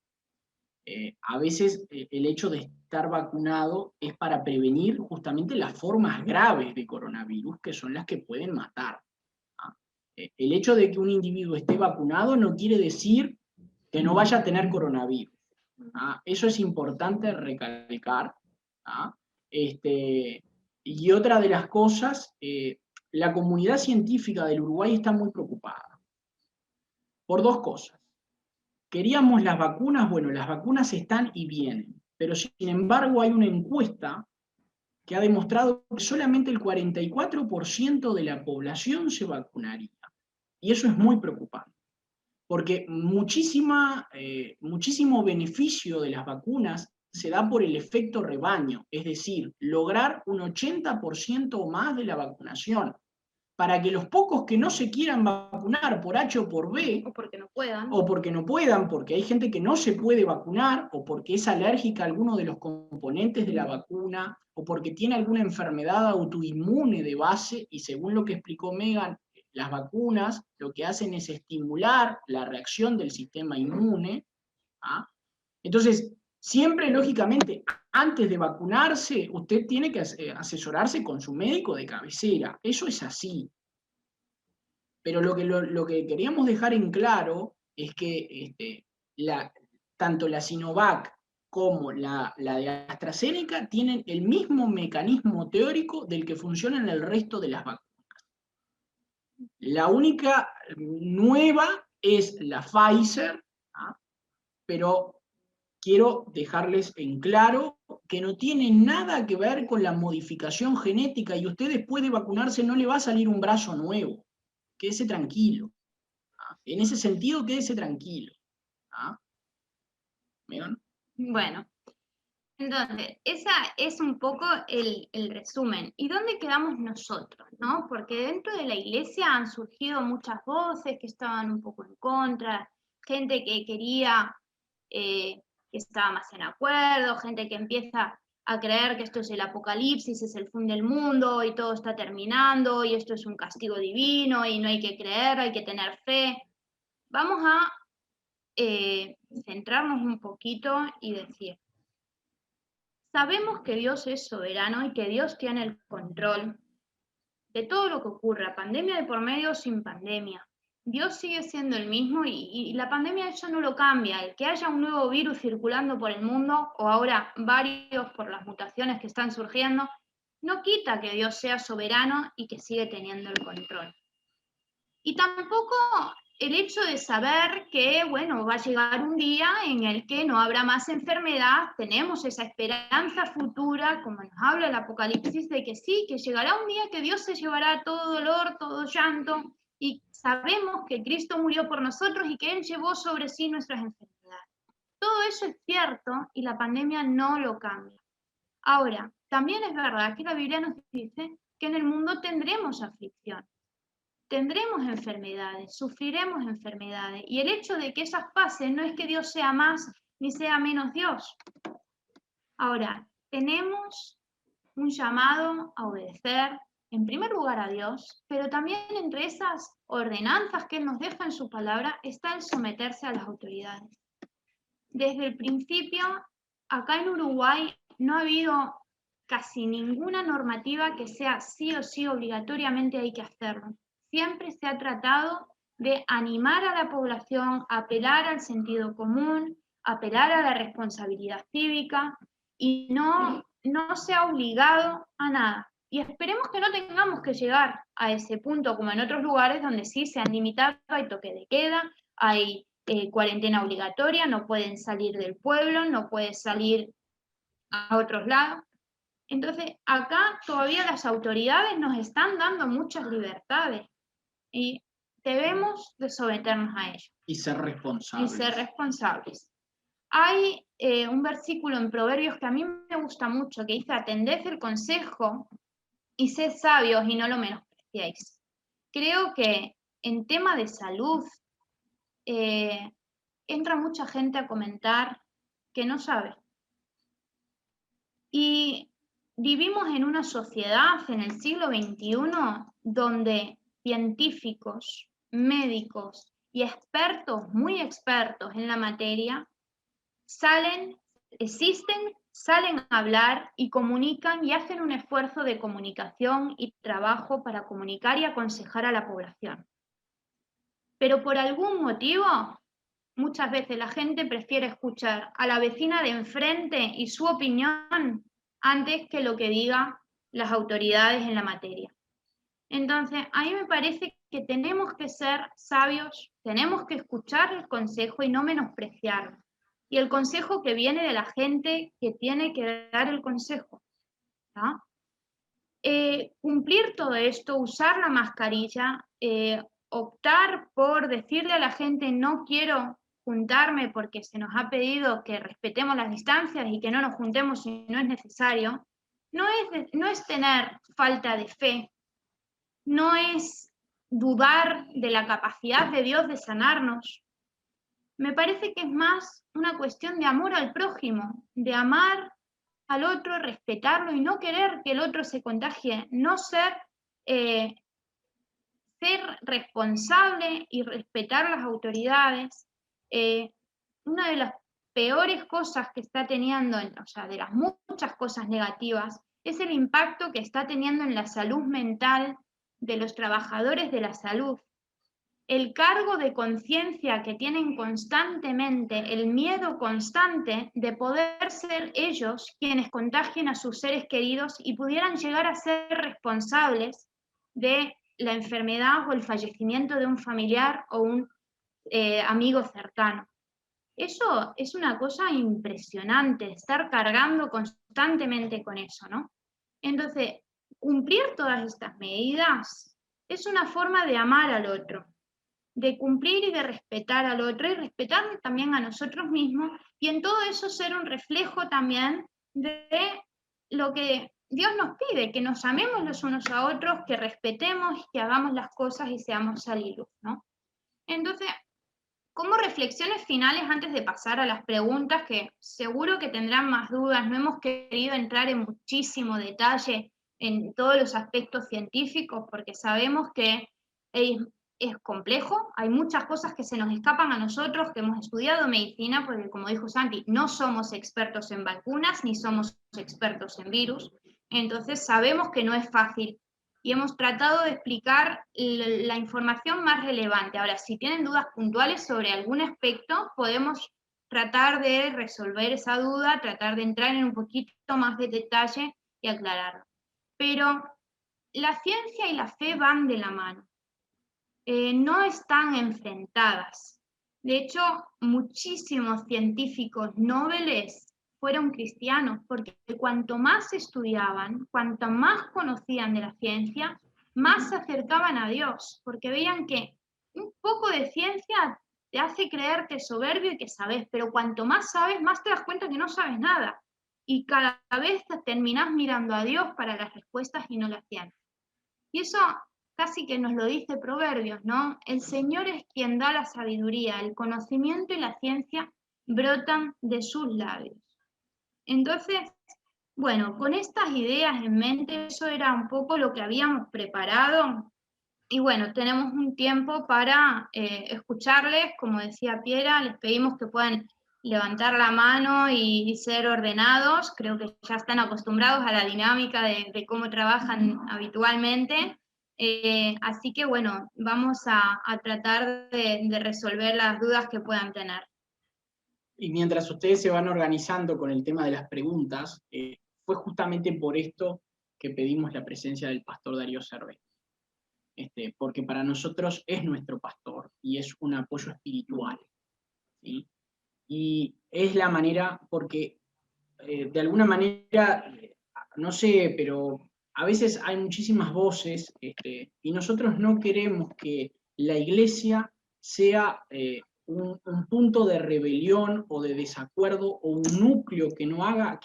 [SPEAKER 2] A veces el hecho de estar vacunado es para prevenir justamente las formas graves de coronavirus, que son las que pueden matar. El hecho de que un individuo esté vacunado no quiere decir que no vaya a tener coronavirus. Eso es importante recalcar. Y otra de las cosas, la comunidad científica del Uruguay está muy preocupada por dos cosas. Queríamos las vacunas, bueno, las vacunas están y vienen, pero sin embargo hay una encuesta que ha demostrado que solamente el 44% de la población se vacunaría. Y eso es muy preocupante, porque muchísimo beneficio de las vacunas se da por el efecto rebaño, es decir, lograr un 80% o más de la vacunación, para que los pocos que no se quieran vacunar por H o por B,
[SPEAKER 3] o porque no
[SPEAKER 2] puedan, porque hay gente que no se puede vacunar, o porque es alérgica a alguno de los componentes de la vacuna, o porque tiene alguna enfermedad autoinmune de base, y según lo que explicó Megan, las vacunas lo que hacen es estimular la reacción del sistema inmune. Entonces, siempre, lógicamente, antes de vacunarse, usted tiene que asesorarse con su médico de cabecera. Eso es así. Pero lo que queríamos dejar en claro es que tanto la Sinovac como la de AstraZeneca tienen el mismo mecanismo teórico del que funciona en el resto de las vacunas. La única nueva es la Pfizer, pero quiero dejarles en claro que no tiene nada que ver con la modificación genética, y usted después de vacunarse no le va a salir un brazo nuevo. Quédese tranquilo. En ese sentido, quédese tranquilo. ¿Megan?
[SPEAKER 3] Bueno, entonces, esa es un poco el resumen. ¿Y dónde quedamos nosotros? ¿No? Porque dentro de la iglesia han surgido muchas voces que estaban un poco en contra, gente que quería, que estaba más en acuerdo, gente que empieza a creer que esto es el apocalipsis, es el fin del mundo y todo está terminando y esto es un castigo divino y no hay que creer, hay que tener fe. Vamos a centrarnos un poquito y decir, sabemos que Dios es soberano y que Dios tiene el control de todo lo que ocurra, pandemia de por medio o sin pandemia. Dios sigue siendo el mismo y la pandemia eso no lo cambia. El que haya un nuevo virus circulando por el mundo, o ahora varios por las mutaciones que están surgiendo, no quita que Dios sea soberano y que sigue teniendo el control. Y tampoco el hecho de saber que, bueno, va a llegar un día en el que no habrá más enfermedad, tenemos esa esperanza futura, como nos habla el Apocalipsis, de que sí, que llegará un día que Dios se llevará todo dolor, todo llanto, y sabemos que Cristo murió por nosotros y que Él llevó sobre sí nuestras enfermedades. Todo eso es cierto y la pandemia no lo cambia. Ahora, también es verdad que la Biblia nos dice que en el mundo tendremos aflicción, tendremos enfermedades, sufriremos enfermedades, y el hecho de que esas pasen no es que Dios sea más ni sea menos Dios. Ahora, tenemos un llamado a obedecer, en primer lugar a Dios, pero también entre esas ordenanzas que Él nos deja en su palabra está el someterse a las autoridades. Desde el principio, acá en Uruguay no ha habido casi ninguna normativa que sea sí o sí obligatoriamente hay que hacerlo. Siempre se ha tratado de animar a la población, apelar al sentido común, apelar a la responsabilidad cívica y no se ha obligado a nada. Y esperemos que no tengamos que llegar a ese punto como en otros lugares donde sí se han limitado, hay toque de queda, hay cuarentena obligatoria, no pueden salir del pueblo, no pueden salir a otros lados. Entonces, acá todavía las autoridades nos están dando muchas libertades y debemos de someternos a ello.
[SPEAKER 2] Y ser responsables.
[SPEAKER 3] Y ser responsables. Hay un versículo en Proverbios que a mí me gusta mucho, que dice, atended el consejo y sed sabios y no lo menospreciéis. Creo que en tema de salud, entra mucha gente a comentar que no sabe. Y vivimos en una sociedad en el siglo XXI donde científicos, médicos y expertos, muy expertos en la materia, salen a hablar y comunican y hacen un esfuerzo de comunicación y trabajo para comunicar y aconsejar a la población. Pero por algún motivo, muchas veces la gente prefiere escuchar a la vecina de enfrente y su opinión antes que lo que digan las autoridades en la materia. Entonces, a mí me parece que tenemos que ser sabios, tenemos que escuchar el consejo y no menospreciarlo. Y el consejo que viene de la gente que tiene que dar el consejo, ¿no? Cumplir todo esto, usar la mascarilla, optar por decirle a la gente no quiero juntarme porque se nos ha pedido que respetemos las distancias y que no nos juntemos si no es necesario, no es tener falta de fe, no es dudar de la capacidad de Dios de sanarnos. Me parece que es más una cuestión de amor al prójimo, de amar al otro, respetarlo y no querer que el otro se contagie, no ser responsable y respetar las autoridades. Una de las peores cosas que está teniendo, o sea, de las muchas cosas negativas, es el impacto que está teniendo en la salud mental de los trabajadores de la salud. El cargo de conciencia que tienen constantemente, el miedo constante de poder ser ellos quienes contagien a sus seres queridos y pudieran llegar a ser responsables de la enfermedad o el fallecimiento de un familiar o un amigo cercano. Eso es una cosa impresionante, estar cargando constantemente con eso, ¿no? Entonces, cumplir todas estas medidas es una forma de amar al otro, de cumplir y de respetar al otro y respetarnos también a nosotros mismos y en todo eso ser un reflejo también de lo que Dios nos pide, que nos amemos los unos a otros, que respetemos, que hagamos las cosas y seamos sal y luz, ¿no? Entonces, como reflexiones finales antes de pasar a las preguntas, que seguro que tendrán más dudas, no hemos querido entrar en muchísimo detalle en todos los aspectos científicos porque sabemos que es complejo, hay muchas cosas que se nos escapan a nosotros que hemos estudiado medicina, porque como dijo Santi, no somos expertos en vacunas ni somos expertos en virus, entonces sabemos que no es fácil y hemos tratado de explicar la información más relevante. Ahora, si tienen dudas puntuales sobre algún aspecto, podemos tratar de resolver esa duda, tratar de entrar en un poquito más de detalle y aclararlo. Pero la ciencia y la fe van de la mano. No están enfrentadas. De hecho, muchísimos científicos nobeles fueron cristianos, porque cuanto más estudiaban, cuanto más conocían de la ciencia, más se acercaban a Dios, porque veían que un poco de ciencia te hace creerte soberbio y que sabes, pero cuanto más sabes, más te das cuenta que no sabes nada. Y cada vez te terminás mirando a Dios para las respuestas y no las tienes. Y eso casi que nos lo dice Proverbios, ¿no? El Señor es quien da la sabiduría, el conocimiento y la ciencia brotan de sus labios. Entonces, bueno, con estas ideas en mente, eso era un poco lo que habíamos preparado. Y bueno, tenemos un tiempo para escucharles, como decía Piera, les pedimos que puedan levantar la mano y ser ordenados, creo que ya están acostumbrados a la dinámica de cómo trabajan habitualmente, así que bueno, vamos a tratar de resolver las dudas que puedan tener.
[SPEAKER 2] Y mientras ustedes se van organizando con el tema de las preguntas, fue justamente por esto que pedimos la presencia del pastor Darío Cervé. Porque para nosotros es nuestro pastor y es un apoyo espiritual, ¿sí? Y es la manera, porque de alguna manera, no sé, pero a veces hay muchísimas voces, y nosotros no queremos que la iglesia sea un punto de rebelión o de desacuerdo o un núcleo que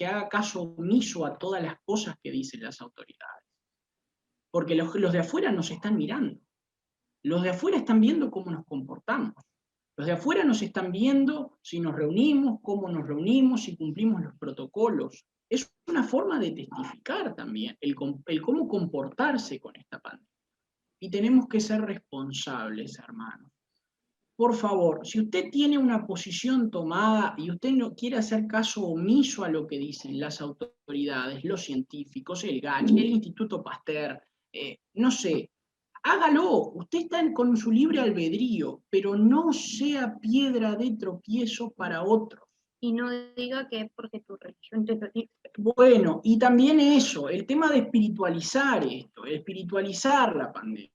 [SPEAKER 2] haga caso omiso a todas las cosas que dicen las autoridades. Porque los de afuera nos están mirando. Los de afuera están viendo cómo nos comportamos. Los de afuera nos están viendo si nos reunimos, cómo nos reunimos, si cumplimos los protocolos. Es una forma de testificar también el cómo comportarse con esta pandemia. Y tenemos que ser responsables, hermanos. Por favor, si usted tiene una posición tomada y usted no quiere hacer caso omiso a lo que dicen las autoridades, los científicos, el GACH, el Instituto Pasteur, no sé, hágalo, usted está con su libre albedrío, pero no sea piedra de tropiezo para otros.
[SPEAKER 3] Y no diga que es porque tu religión te lo dice.
[SPEAKER 2] Bueno, y también eso, el tema de espiritualizar esto, espiritualizar la pandemia.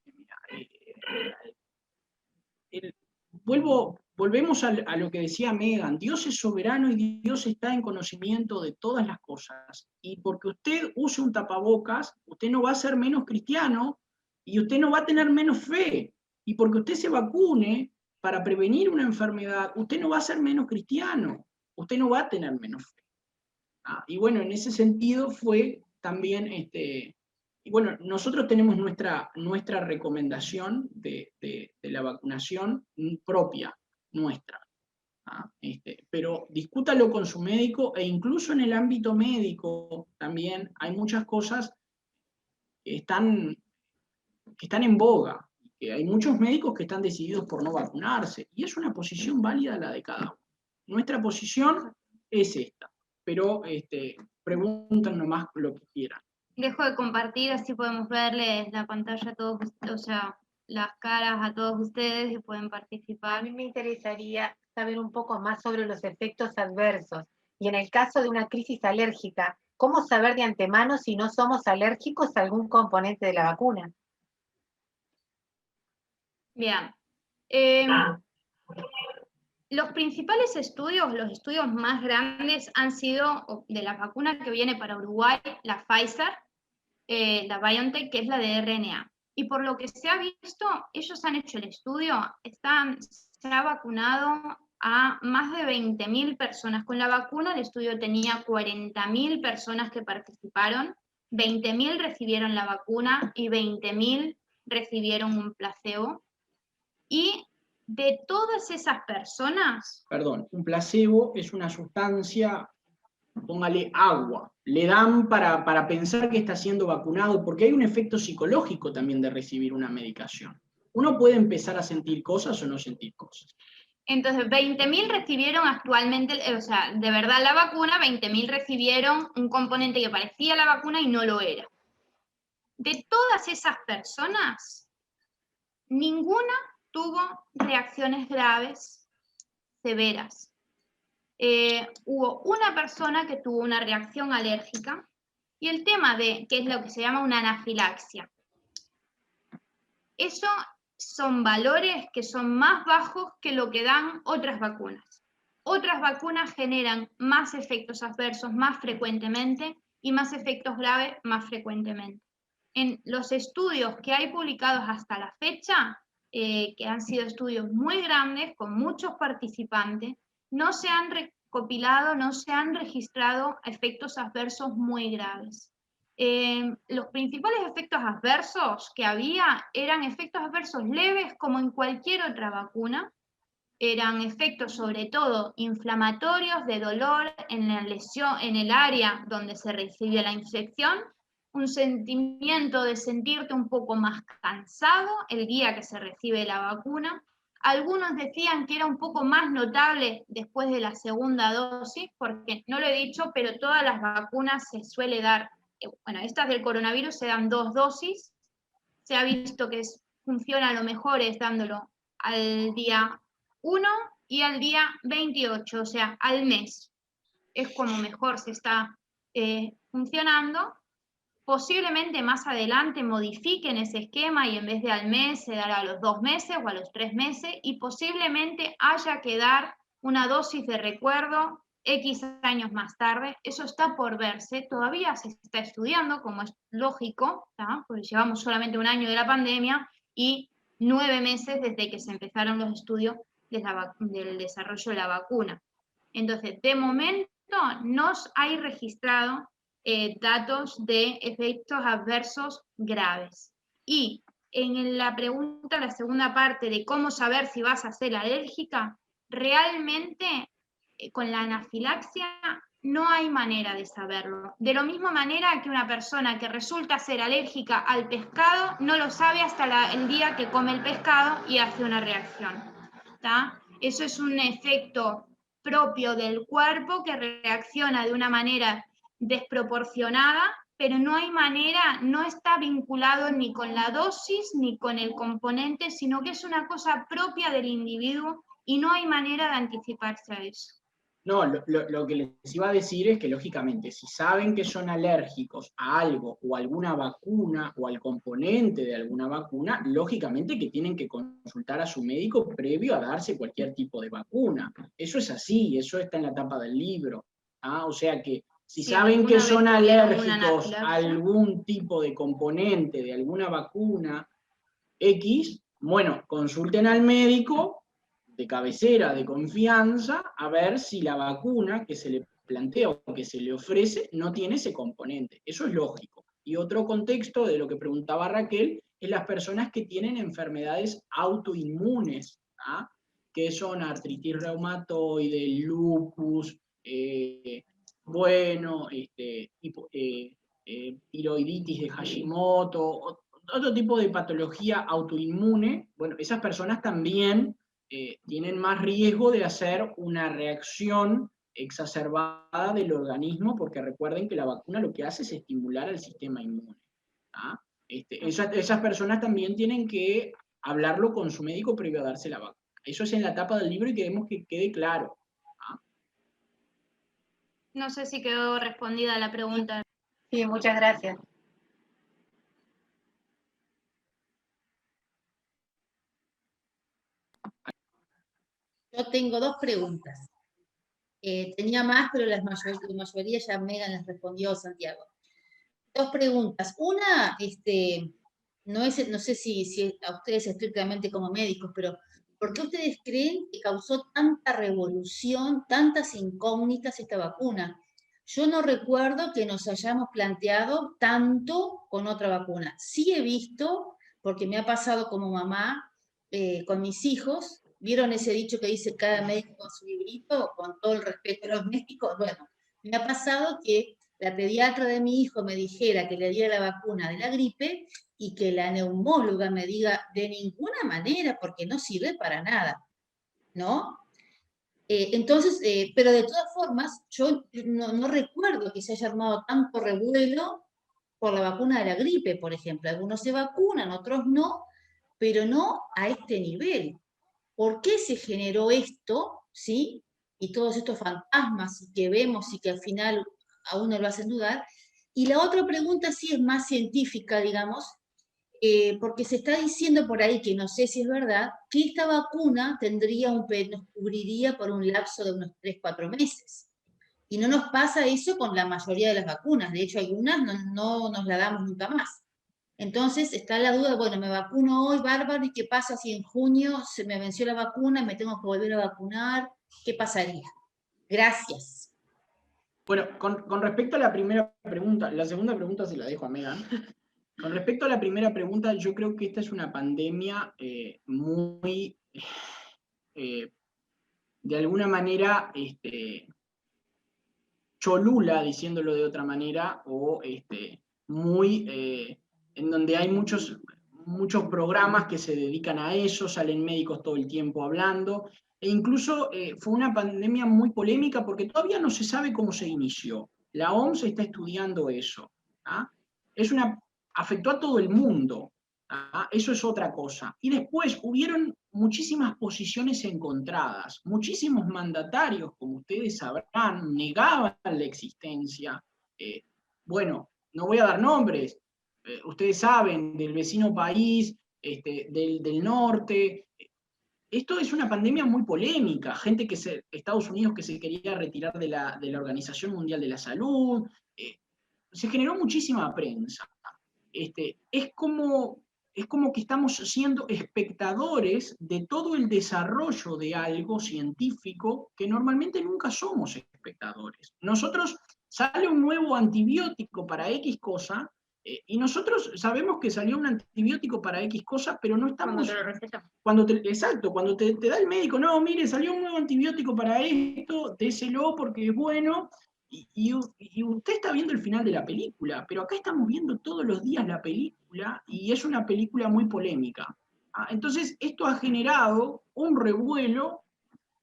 [SPEAKER 2] Volvemos a lo que decía Megan, Dios es soberano y Dios está en conocimiento de todas las cosas. Y porque usted use un tapabocas, usted no va a ser menos cristiano y usted no va a tener menos fe. Y porque usted se vacune para prevenir una enfermedad, usted no va a ser menos cristiano, usted no va a tener menos fe. Y bueno, en ese sentido fue también, y bueno, nosotros tenemos nuestra recomendación de la vacunación propia, nuestra. Pero discútalo con su médico e incluso en el ámbito médico también hay muchas cosas que están en boga, que hay muchos médicos que están decididos por no vacunarse, y es una posición válida la de cada uno. Nuestra posición es esta, pero preguntan nomás lo que quieran.
[SPEAKER 3] Dejo de compartir, así podemos verles la pantalla a todos, o sea, las caras a todos ustedes y pueden participar.
[SPEAKER 4] A mí me interesaría saber un poco más sobre los efectos adversos y en el caso de una crisis alérgica, ¿cómo saber de antemano si no somos alérgicos a algún componente de la vacuna?
[SPEAKER 3] Bien. Los principales estudios, los estudios más grandes han sido de la vacuna que viene para Uruguay, la Pfizer, la BioNTech, que es la de RNA. Y por lo que se ha visto, ellos han hecho el estudio, se ha vacunado a más de 20.000 personas. Con la vacuna el estudio tenía 40.000 personas que participaron, 20.000 recibieron la vacuna y 20.000 recibieron un placebo. Y de todas esas personas...
[SPEAKER 2] Perdón, un placebo es una sustancia, póngale agua, le dan para pensar que está siendo vacunado, porque hay un efecto psicológico también de recibir una medicación. Uno puede empezar a sentir cosas o no sentir cosas.
[SPEAKER 3] Entonces, 20.000 recibieron actualmente, o sea, de verdad la vacuna, 20.000 recibieron un componente que parecía la vacuna y no lo era. De todas esas personas, ninguna tuvo reacciones graves, severas. Hubo una persona que tuvo una reacción alérgica y el tema de, que es lo que se llama una anafilaxia. Eso son valores que son más bajos que lo que dan otras vacunas. Otras vacunas generan más efectos adversos más frecuentemente y más efectos graves más frecuentemente. en los estudios que hay publicados hasta la fecha, que han sido estudios muy grandes, con muchos participantes, no se han recopilado, no se han registrado efectos adversos muy graves. Los principales efectos adversos que había eran efectos adversos leves como en cualquier otra vacuna, eran efectos sobre todo inflamatorios, de dolor en la lesión, en el área donde se recibe la infección, un sentimiento de sentirte un poco más cansado el día que se recibe la vacuna. Algunos decían que era un poco más notable después de la segunda dosis, porque no lo he dicho, pero todas las vacunas se suele dar, bueno, estas del coronavirus se dan 2 dosis, se ha visto que funciona a lo mejor es dándolo al día 1 y al día 28, o sea, al mes. Es como mejor se está funcionando. Posiblemente más adelante modifiquen ese esquema y en vez de al mes se dará a los 2 meses o a los 3 meses y posiblemente haya que dar una dosis de recuerdo X años más tarde. Eso está por verse, todavía se está estudiando, como es lógico, ¿tá? Porque llevamos solamente un año de la pandemia y 9 meses desde que se empezaron los estudios del desarrollo de la vacuna. Entonces, de momento no hay registrado datos de efectos adversos graves. Y en la pregunta, la segunda parte de cómo saber si vas a ser alérgica, realmente con la anafilaxia no hay manera de saberlo. De la misma manera que una persona que resulta ser alérgica al pescado no lo sabe hasta el día que come el pescado y hace una reacción, ¿tá? Eso es un efecto propio del cuerpo que reacciona de una manera desproporcionada, pero no hay manera, no está vinculado ni con la dosis ni con el componente, sino que es una cosa propia del individuo y no hay manera de anticiparse a eso.
[SPEAKER 2] No, lo que les iba a decir es que, lógicamente, si saben que son alérgicos a algo o a alguna vacuna o al componente de alguna vacuna, lógicamente que tienen que consultar a su médico previo a darse cualquier tipo de vacuna. Eso es así, eso está en la tapa del libro. ¿Ah? O sea que si saben que son alérgicos a algún tipo de componente de alguna vacuna X, bueno, consulten al médico de cabecera, de confianza, a ver si la vacuna que se le plantea o que se le ofrece no tiene ese componente. Eso es lógico. Y otro contexto de lo que preguntaba Raquel es las personas que tienen enfermedades autoinmunes, ¿ah? Que son artritis reumatoide, lupus, tiroiditis de Hashimoto, otro tipo de patología autoinmune. Bueno, esas personas también tienen más riesgo de hacer una reacción exacerbada del organismo, porque recuerden que la vacuna lo que hace es estimular al sistema inmune. ¿Ah? Esas personas también tienen que hablarlo con su médico previo a darse la vacuna. Eso es en la tapa del libro y queremos que quede claro. ¿Ah?
[SPEAKER 3] No sé si quedó respondida la pregunta.
[SPEAKER 4] Sí, muchas gracias.
[SPEAKER 1] Yo tengo 2 preguntas. Tenía más, pero la mayoría ya Megan les respondió, Santiago. 2 preguntas. Una, no sé si a ustedes estrictamente como médicos, pero ¿por qué ustedes creen que causó tanta revolución, tantas incógnitas esta vacuna? Yo no recuerdo que nos hayamos planteado tanto con otra vacuna. Sí he visto, porque me ha pasado como mamá, con mis hijos, ¿vieron ese dicho que dice cada médico con su librito, con todo el respeto a los médicos? Bueno, me ha pasado que la pediatra de mi hijo me dijera que le diera la vacuna de la gripe y que la neumóloga me diga de ninguna manera, porque no sirve para nada, ¿no? Entonces, pero de todas formas, yo no recuerdo que se haya armado tanto revuelo por la vacuna de la gripe, por ejemplo. Algunos se vacunan, otros no, pero no a este nivel. ¿Por qué se generó esto, sí? Y todos estos fantasmas que vemos y que al final a uno lo hacen dudar. Y la otra pregunta sí es más científica, digamos, porque se está diciendo por ahí, que no sé si es verdad, que esta vacuna nos cubriría por un lapso de unos 3-4 meses. Y no nos pasa eso con la mayoría de las vacunas. De hecho, algunas no nos la damos nunca más. Entonces está la duda, bueno, me vacuno hoy, bárbaro, ¿y qué pasa si en junio se me venció la vacuna y me tengo que volver a vacunar? ¿Qué pasaría? Gracias.
[SPEAKER 2] Bueno, con respecto a la primera pregunta, la segunda pregunta se la dejo a Megan. Con respecto a la primera pregunta, yo creo que esta es una pandemia muy, de alguna manera, cholula, diciéndolo de otra manera, o muy, en donde hay muchos programas que se dedican a eso, salen médicos todo el tiempo hablando, e incluso fue una pandemia muy polémica porque todavía no se sabe cómo se inició. La OMS está estudiando eso. ¿Ah? Afectó a todo el mundo. ¿Ah? Eso es otra cosa. Y después hubieron muchísimas posiciones encontradas, muchísimos mandatarios, como ustedes sabrán, negaban la existencia. Bueno, no voy a dar nombres, ustedes saben, del vecino país, del norte. Esto es una pandemia muy polémica, Estados Unidos que se quería retirar de la Organización Mundial de la Salud, se generó muchísima prensa. Es como que estamos siendo espectadores de todo el desarrollo de algo científico que normalmente nunca somos espectadores. Nosotros sale un nuevo antibiótico para X cosa, y nosotros sabemos que salió un antibiótico para X cosa, pero no estamos... Exacto, cuando te da el médico, no, mire, salió un nuevo antibiótico para esto, déselo porque es bueno, y usted está viendo el final de la película, pero acá estamos viendo todos los días la película y es una película muy polémica. ¿Ah? Entonces, esto ha generado un revuelo.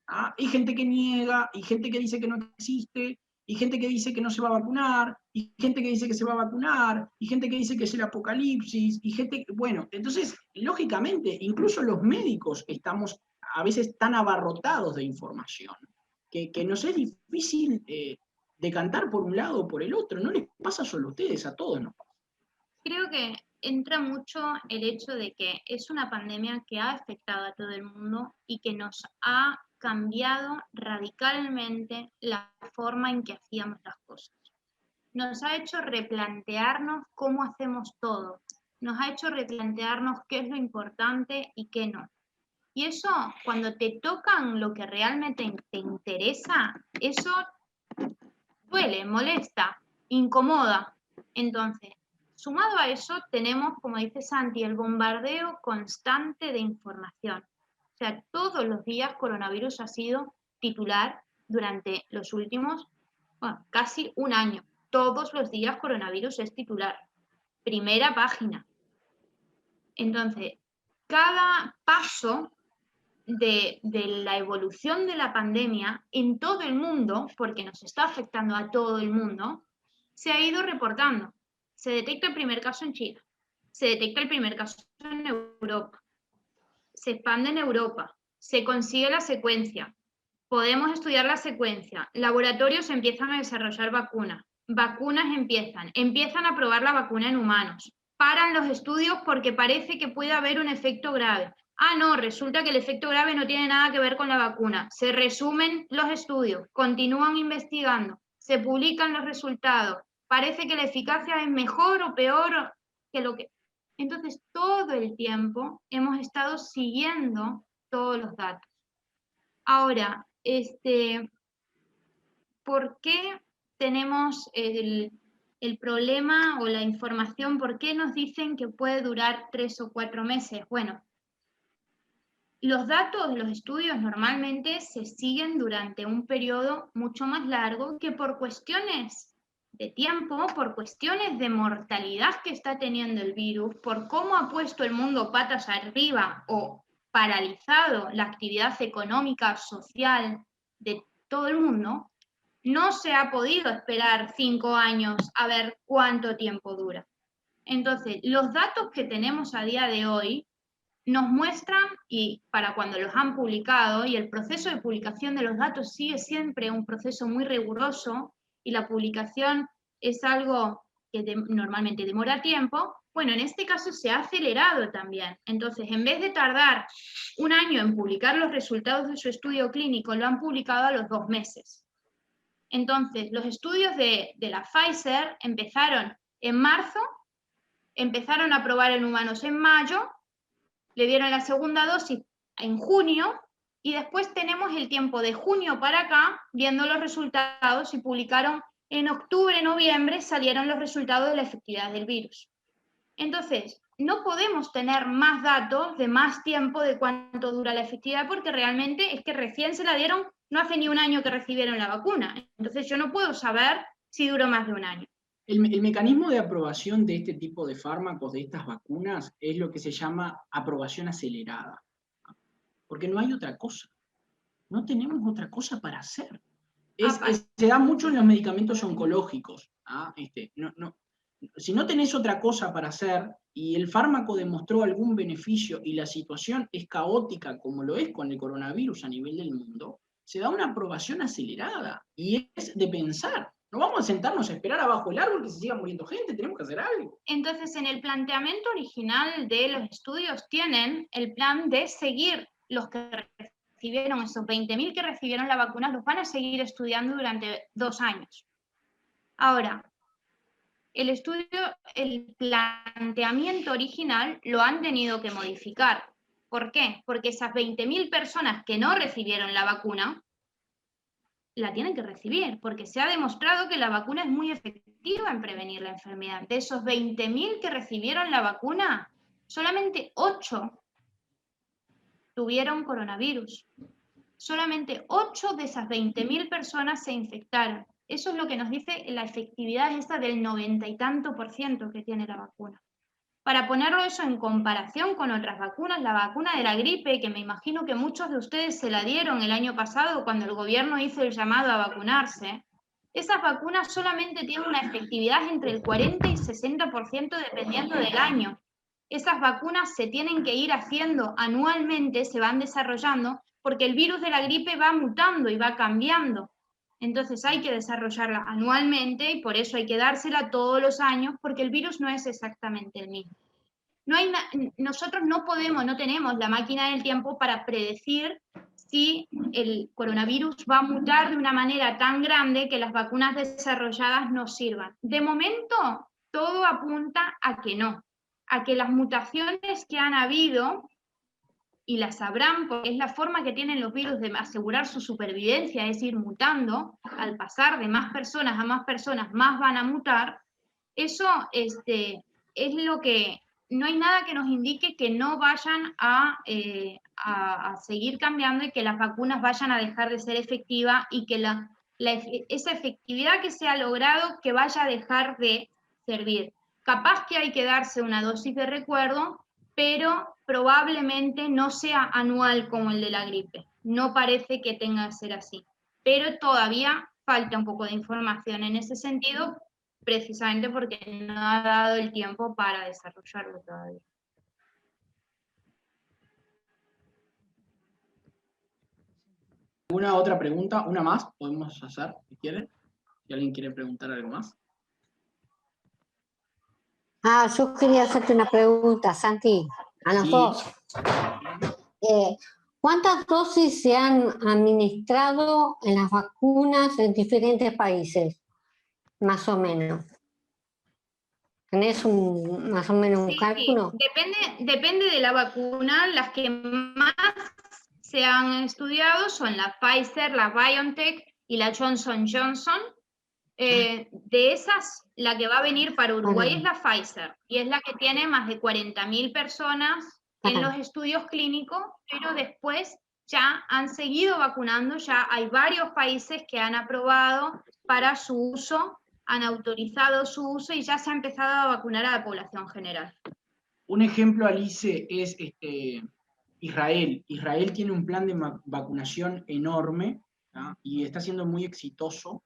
[SPEAKER 2] ¿Ah? Hay gente que niega, y gente que dice que no existe, y gente que dice que no se va a vacunar, y gente que dice que se va a vacunar, y gente que dice que es el apocalipsis, y gente, bueno, entonces, lógicamente, incluso los médicos estamos a veces tan abarrotados de información, que nos es difícil decantar por un lado o por el otro. No les pasa solo a ustedes, a todos nos pasa.
[SPEAKER 3] Creo que entra mucho el hecho de que es una pandemia que ha afectado a todo el mundo y que nos ha cambiado radicalmente la forma en que hacíamos las cosas. Nos ha hecho replantearnos cómo hacemos todo, nos ha hecho replantearnos qué es lo importante y qué no. Y eso, cuando te tocan lo que realmente te interesa, eso duele, molesta, incomoda. Entonces, sumado a eso, tenemos, como dice Santi, el bombardeo constante de información. O sea, todos los días coronavirus ha sido titular durante los últimos, bueno, casi un año. Todos los días coronavirus es titular. Primera página. Entonces, cada paso de la evolución de la pandemia en todo el mundo, porque nos está afectando a todo el mundo, se ha ido reportando. Se detecta el primer caso en China, se detecta el primer caso en Europa, se expande en Europa, se consigue la secuencia, podemos estudiar la secuencia, laboratorios empiezan a desarrollar vacunas, vacunas empiezan a probar la vacuna en humanos, paran los estudios porque parece que puede haber un efecto grave. Ah, no, resulta que el efecto grave no tiene nada que ver con la vacuna. Se resumen los estudios, continúan investigando, se publican los resultados. Parece que la eficacia es mejor o peor que lo que... Entonces, todo el tiempo hemos estado siguiendo todos los datos. Ahora, ¿por qué tenemos el problema o la información? ¿Por qué nos dicen que puede durar 3 o 4 meses? Bueno, los datos, los estudios normalmente se siguen durante un periodo mucho más largo que por cuestiones de tiempo, por cuestiones de mortalidad que está teniendo el virus, por cómo ha puesto el mundo patas arriba o paralizado la actividad económica, social de todo el mundo, no se ha podido esperar 5 años a ver cuánto tiempo dura. Entonces, los datos que tenemos a día de hoy nos muestran, y para cuando los han publicado, y el proceso de publicación de los datos sigue siempre un proceso muy riguroso, y la publicación es algo que normalmente demora tiempo, bueno, en este caso se ha acelerado también. Entonces, en vez de tardar un año en publicar los resultados de su estudio clínico, lo han publicado a los 2 meses. Entonces, los estudios de la Pfizer empezaron en marzo empezaron a probar en humanos en mayo, le dieron la segunda dosis en junio, y después tenemos el tiempo de junio para acá, viendo los resultados, y publicaron en octubre, noviembre, salieron los resultados de la efectividad del virus. Entonces, no podemos tener más datos de más tiempo de cuánto dura la efectividad, porque realmente es que recién se la dieron, no hace ni un año que recibieron la vacuna. Entonces yo no puedo saber si duró más de un año.
[SPEAKER 2] El mecanismo de aprobación de este tipo de fármacos, de estas vacunas, es lo que se llama aprobación acelerada. Porque no hay otra cosa. No tenemos otra cosa para hacer. Se da mucho en los medicamentos oncológicos. Si no tenés otra cosa para hacer y el fármaco demostró algún beneficio y la situación es caótica como lo es con el coronavirus a nivel del mundo, se da una aprobación acelerada y es de pensar. No vamos a sentarnos a esperar abajo el árbol que se siga muriendo gente, tenemos que hacer algo.
[SPEAKER 3] Entonces, en el planteamiento original de los estudios tienen el plan de seguir los que recibieron, esos 20.000 que recibieron la vacuna, los van a seguir estudiando durante 2 años. Ahora, el planteamiento original lo han tenido que modificar. ¿Por qué? Porque esas 20.000 personas que no recibieron la vacuna, la tienen que recibir, porque se ha demostrado que la vacuna es muy efectiva en prevenir la enfermedad. De esos 20.000 que recibieron la vacuna, solamente 8 tuvieron coronavirus. Solamente 8 de esas 20.000 personas se infectaron. Eso es lo que nos dice la efectividad esta del 90 y tanto % que tiene la vacuna. Para ponerlo eso en comparación con otras vacunas, la vacuna de la gripe, que me imagino que muchos de ustedes se la dieron el año pasado cuando el gobierno hizo el llamado a vacunarse, esas vacunas solamente tienen una efectividad entre el 40 y 60% dependiendo del año. Esas vacunas se tienen que ir haciendo anualmente, se van desarrollando, porque el virus de la gripe va mutando y va cambiando. Entonces hay que desarrollarla anualmente y por eso hay que dársela todos los años, porque el virus no es exactamente el mismo. Nosotros no tenemos la máquina del tiempo para predecir si el coronavirus va a mutar de una manera tan grande que las vacunas desarrolladas no sirvan. De momento, todo apunta a que no, a que las mutaciones que han habido, y las sabrán porque es la forma que tienen los virus de asegurar su supervivencia, es ir mutando, al pasar de más personas a más personas, más van a mutar, eso es lo que, no hay nada que nos indique que no vayan a seguir cambiando y que las vacunas vayan a dejar de ser efectivas y que esa efectividad que se ha logrado que vaya a dejar de servir. Capaz que hay que darse una dosis de recuerdo, pero probablemente no sea anual como el de la gripe. No parece que tenga que ser así. Pero todavía falta un poco de información en ese sentido, precisamente porque no ha dado el tiempo para desarrollarlo todavía.
[SPEAKER 2] ¿Alguna otra pregunta? ¿Una más? ¿Podemos hacer, si quieren? Si alguien quiere preguntar algo más.
[SPEAKER 5] Yo quería hacerte una pregunta, Santi, a los dos. ¿Cuántas dosis se han administrado en las vacunas en diferentes países? Más o menos. ¿Tenés más o menos un cálculo?
[SPEAKER 3] Sí. Depende de la vacuna. Las que más se han estudiado son la Pfizer, la BioNTech y la Johnson Johnson. De esas, la que va a venir para Uruguay es la Pfizer, y es la que tiene más de 40.000 personas en los estudios clínicos, pero después ya han seguido vacunando, ya hay varios países que han aprobado para su uso, han autorizado su uso y ya se ha empezado a vacunar a la población general.
[SPEAKER 2] Un ejemplo, Alice, es Israel. Israel tiene un plan de vacunación enorme, ¿tá? Y está siendo muy exitoso.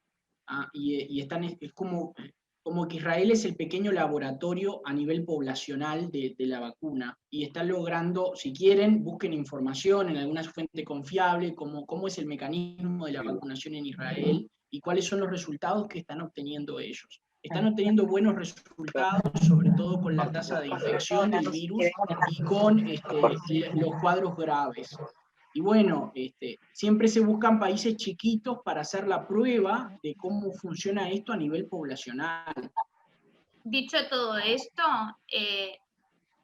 [SPEAKER 2] Es como que Israel es el pequeño laboratorio a nivel poblacional de la vacuna, y está logrando, si quieren, busquen información en alguna fuente confiable, cómo es el mecanismo de la vacunación en Israel y cuáles son los resultados que están obteniendo ellos. Están obteniendo buenos resultados, sobre todo con la tasa de infección del virus y con los cuadros graves. Y bueno, siempre se buscan países chiquitos para hacer la prueba de cómo funciona esto a nivel poblacional.
[SPEAKER 3] Dicho todo esto,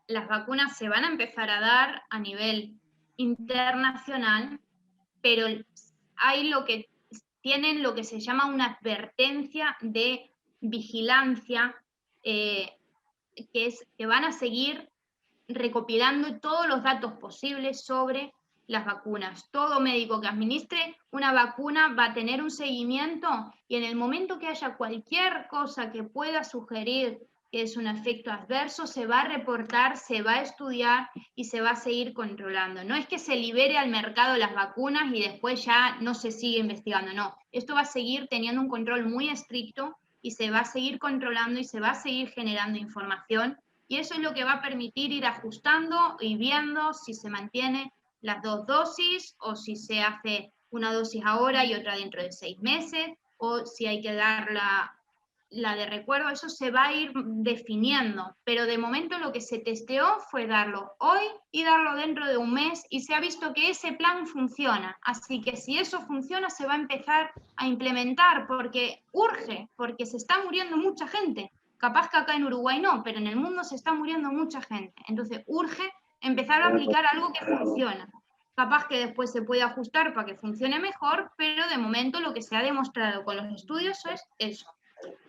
[SPEAKER 3] las vacunas se van a empezar a dar a nivel internacional, pero tienen lo que se llama una advertencia de vigilancia, que es que van a seguir recopilando todos los datos posibles sobre las vacunas. Todo médico que administre una vacuna va a tener un seguimiento y en el momento que haya cualquier cosa que pueda sugerir que es un efecto adverso, se va a reportar, se va a estudiar y se va a seguir controlando. No es que se libere al mercado las vacunas y después ya no se sigue investigando, no. Esto va a seguir teniendo un control muy estricto y se va a seguir controlando y se va a seguir generando información. Y eso es lo que va a permitir ir ajustando y viendo si se mantiene las 2 dosis o si se hace una dosis ahora y otra dentro de 6 meses o si hay que dar la de recuerdo. Eso se va a ir definiendo, pero de momento lo que se testeó fue darlo hoy y darlo dentro de un mes y se ha visto que ese plan funciona. Así que si eso funciona se va a empezar a implementar porque urge, porque se está muriendo mucha gente. Capaz que acá en Uruguay no, pero en el mundo se está muriendo mucha gente. Entonces urge empezar a aplicar algo que funciona. Capaz que después se puede ajustar para que funcione mejor, pero de momento lo que se ha demostrado con los estudios es eso.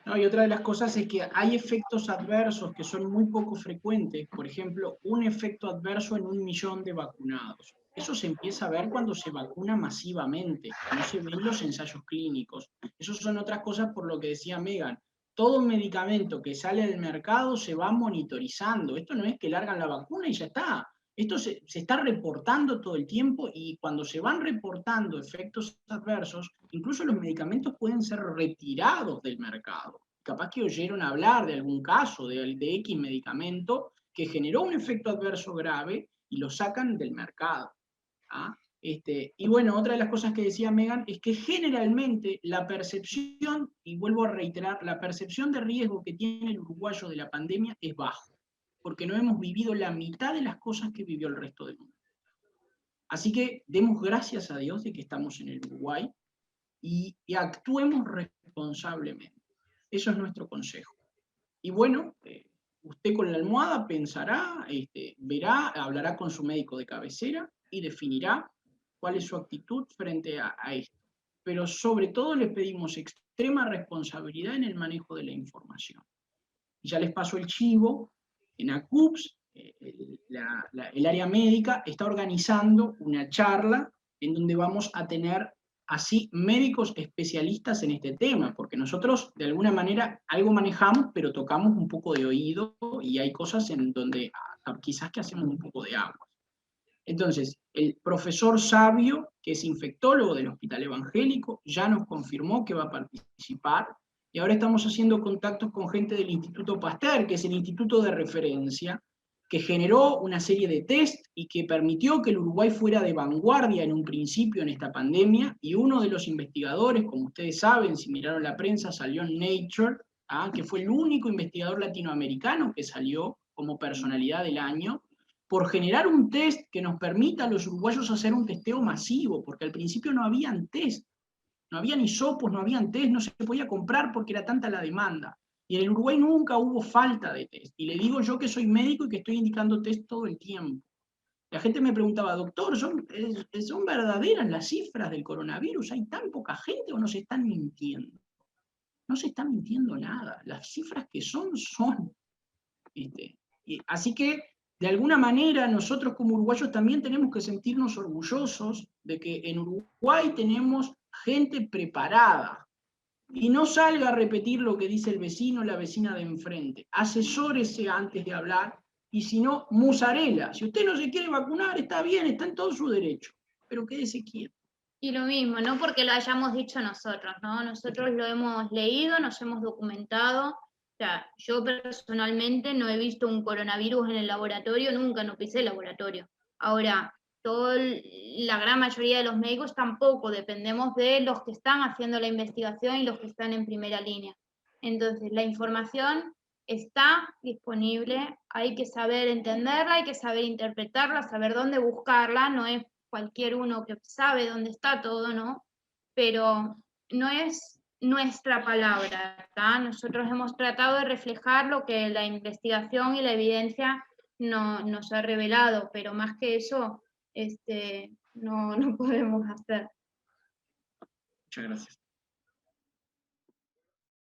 [SPEAKER 2] No, y otra de las cosas es que hay efectos adversos que son muy poco frecuentes. Por ejemplo, un efecto adverso en 1.000.000 de vacunados. Eso se empieza a ver cuando se vacuna masivamente, no se ven los ensayos clínicos. Esas son otras cosas por lo que decía Megan. Todo medicamento que sale del mercado se va monitorizando. Esto no es que largan la vacuna y ya está. Esto se está reportando todo el tiempo y cuando se van reportando efectos adversos, incluso los medicamentos pueden ser retirados del mercado. Capaz que oyeron hablar de algún caso de X medicamento que generó un efecto adverso grave y lo sacan del mercado. ¿Ah? Y bueno, otra de las cosas que decía Megan es que generalmente la percepción, y vuelvo a reiterar, la percepción de riesgo que tiene el uruguayo de la pandemia es bajo, porque no hemos vivido la mitad de las cosas que vivió el resto del mundo. Así que demos gracias a Dios de que estamos en el Uruguay y actuemos responsablemente. Eso es nuestro consejo. Y bueno, usted con la almohada pensará, verá, hablará con su médico de cabecera y definirá cuál es su actitud frente a esto. Pero sobre todo les pedimos extrema responsabilidad en el manejo de la información. Y ya les paso el chivo, en ACUPS, el área médica está organizando una charla en donde vamos a tener así médicos especialistas en este tema, porque nosotros de alguna manera algo manejamos, pero tocamos un poco de oído y hay cosas en donde quizás que hacemos un poco de agua. Entonces, el profesor Sabio, que es infectólogo del Hospital Evangélico, ya nos confirmó que va a participar, y ahora estamos haciendo contactos con gente del Instituto Pasteur, que es el instituto de referencia, que generó una serie de test y que permitió que el Uruguay fuera de vanguardia en un principio en esta pandemia, y uno de los investigadores, como ustedes saben, si miraron la prensa, salió en Nature, que fue el único investigador latinoamericano que salió como personalidad del año, por generar un test que nos permita a los uruguayos hacer un testeo masivo, porque al principio no habían test, no habían hisopos, no habían test, no se podía comprar porque era tanta la demanda. Y en el Uruguay nunca hubo falta de test. Y le digo yo que soy médico y que estoy indicando test todo el tiempo. La gente me preguntaba, doctor, ¿son verdaderas las cifras del coronavirus? ¿Hay tan poca gente o nos están mintiendo? No se está mintiendo nada. Las cifras que son. Así que de alguna manera nosotros como uruguayos también tenemos que sentirnos orgullosos de que en Uruguay tenemos gente preparada. Y no salga a repetir lo que dice el vecino o la vecina de enfrente. Asesórese antes de hablar y si no, musarela. Si usted no se quiere vacunar, está bien, está en todo su derecho, pero quédese quieto.
[SPEAKER 3] Y lo mismo, no porque lo hayamos dicho nosotros, ¿no? Nosotros lo hemos leído, nos hemos documentado. O sea, yo personalmente no he visto un coronavirus en el laboratorio, nunca, no pisé el laboratorio. Ahora, la gran mayoría de los médicos tampoco, dependemos de los que están haciendo la investigación y los que están en primera línea. Entonces, la información está disponible, hay que saber entenderla, hay que saber interpretarla, saber dónde buscarla, no es cualquier uno que sabe dónde está todo, ¿no? Pero no es nuestra palabra, ¿tá? Nosotros hemos tratado de reflejar lo que la investigación y la evidencia nos ha revelado, pero más que eso, no podemos hacer.
[SPEAKER 2] Muchas gracias.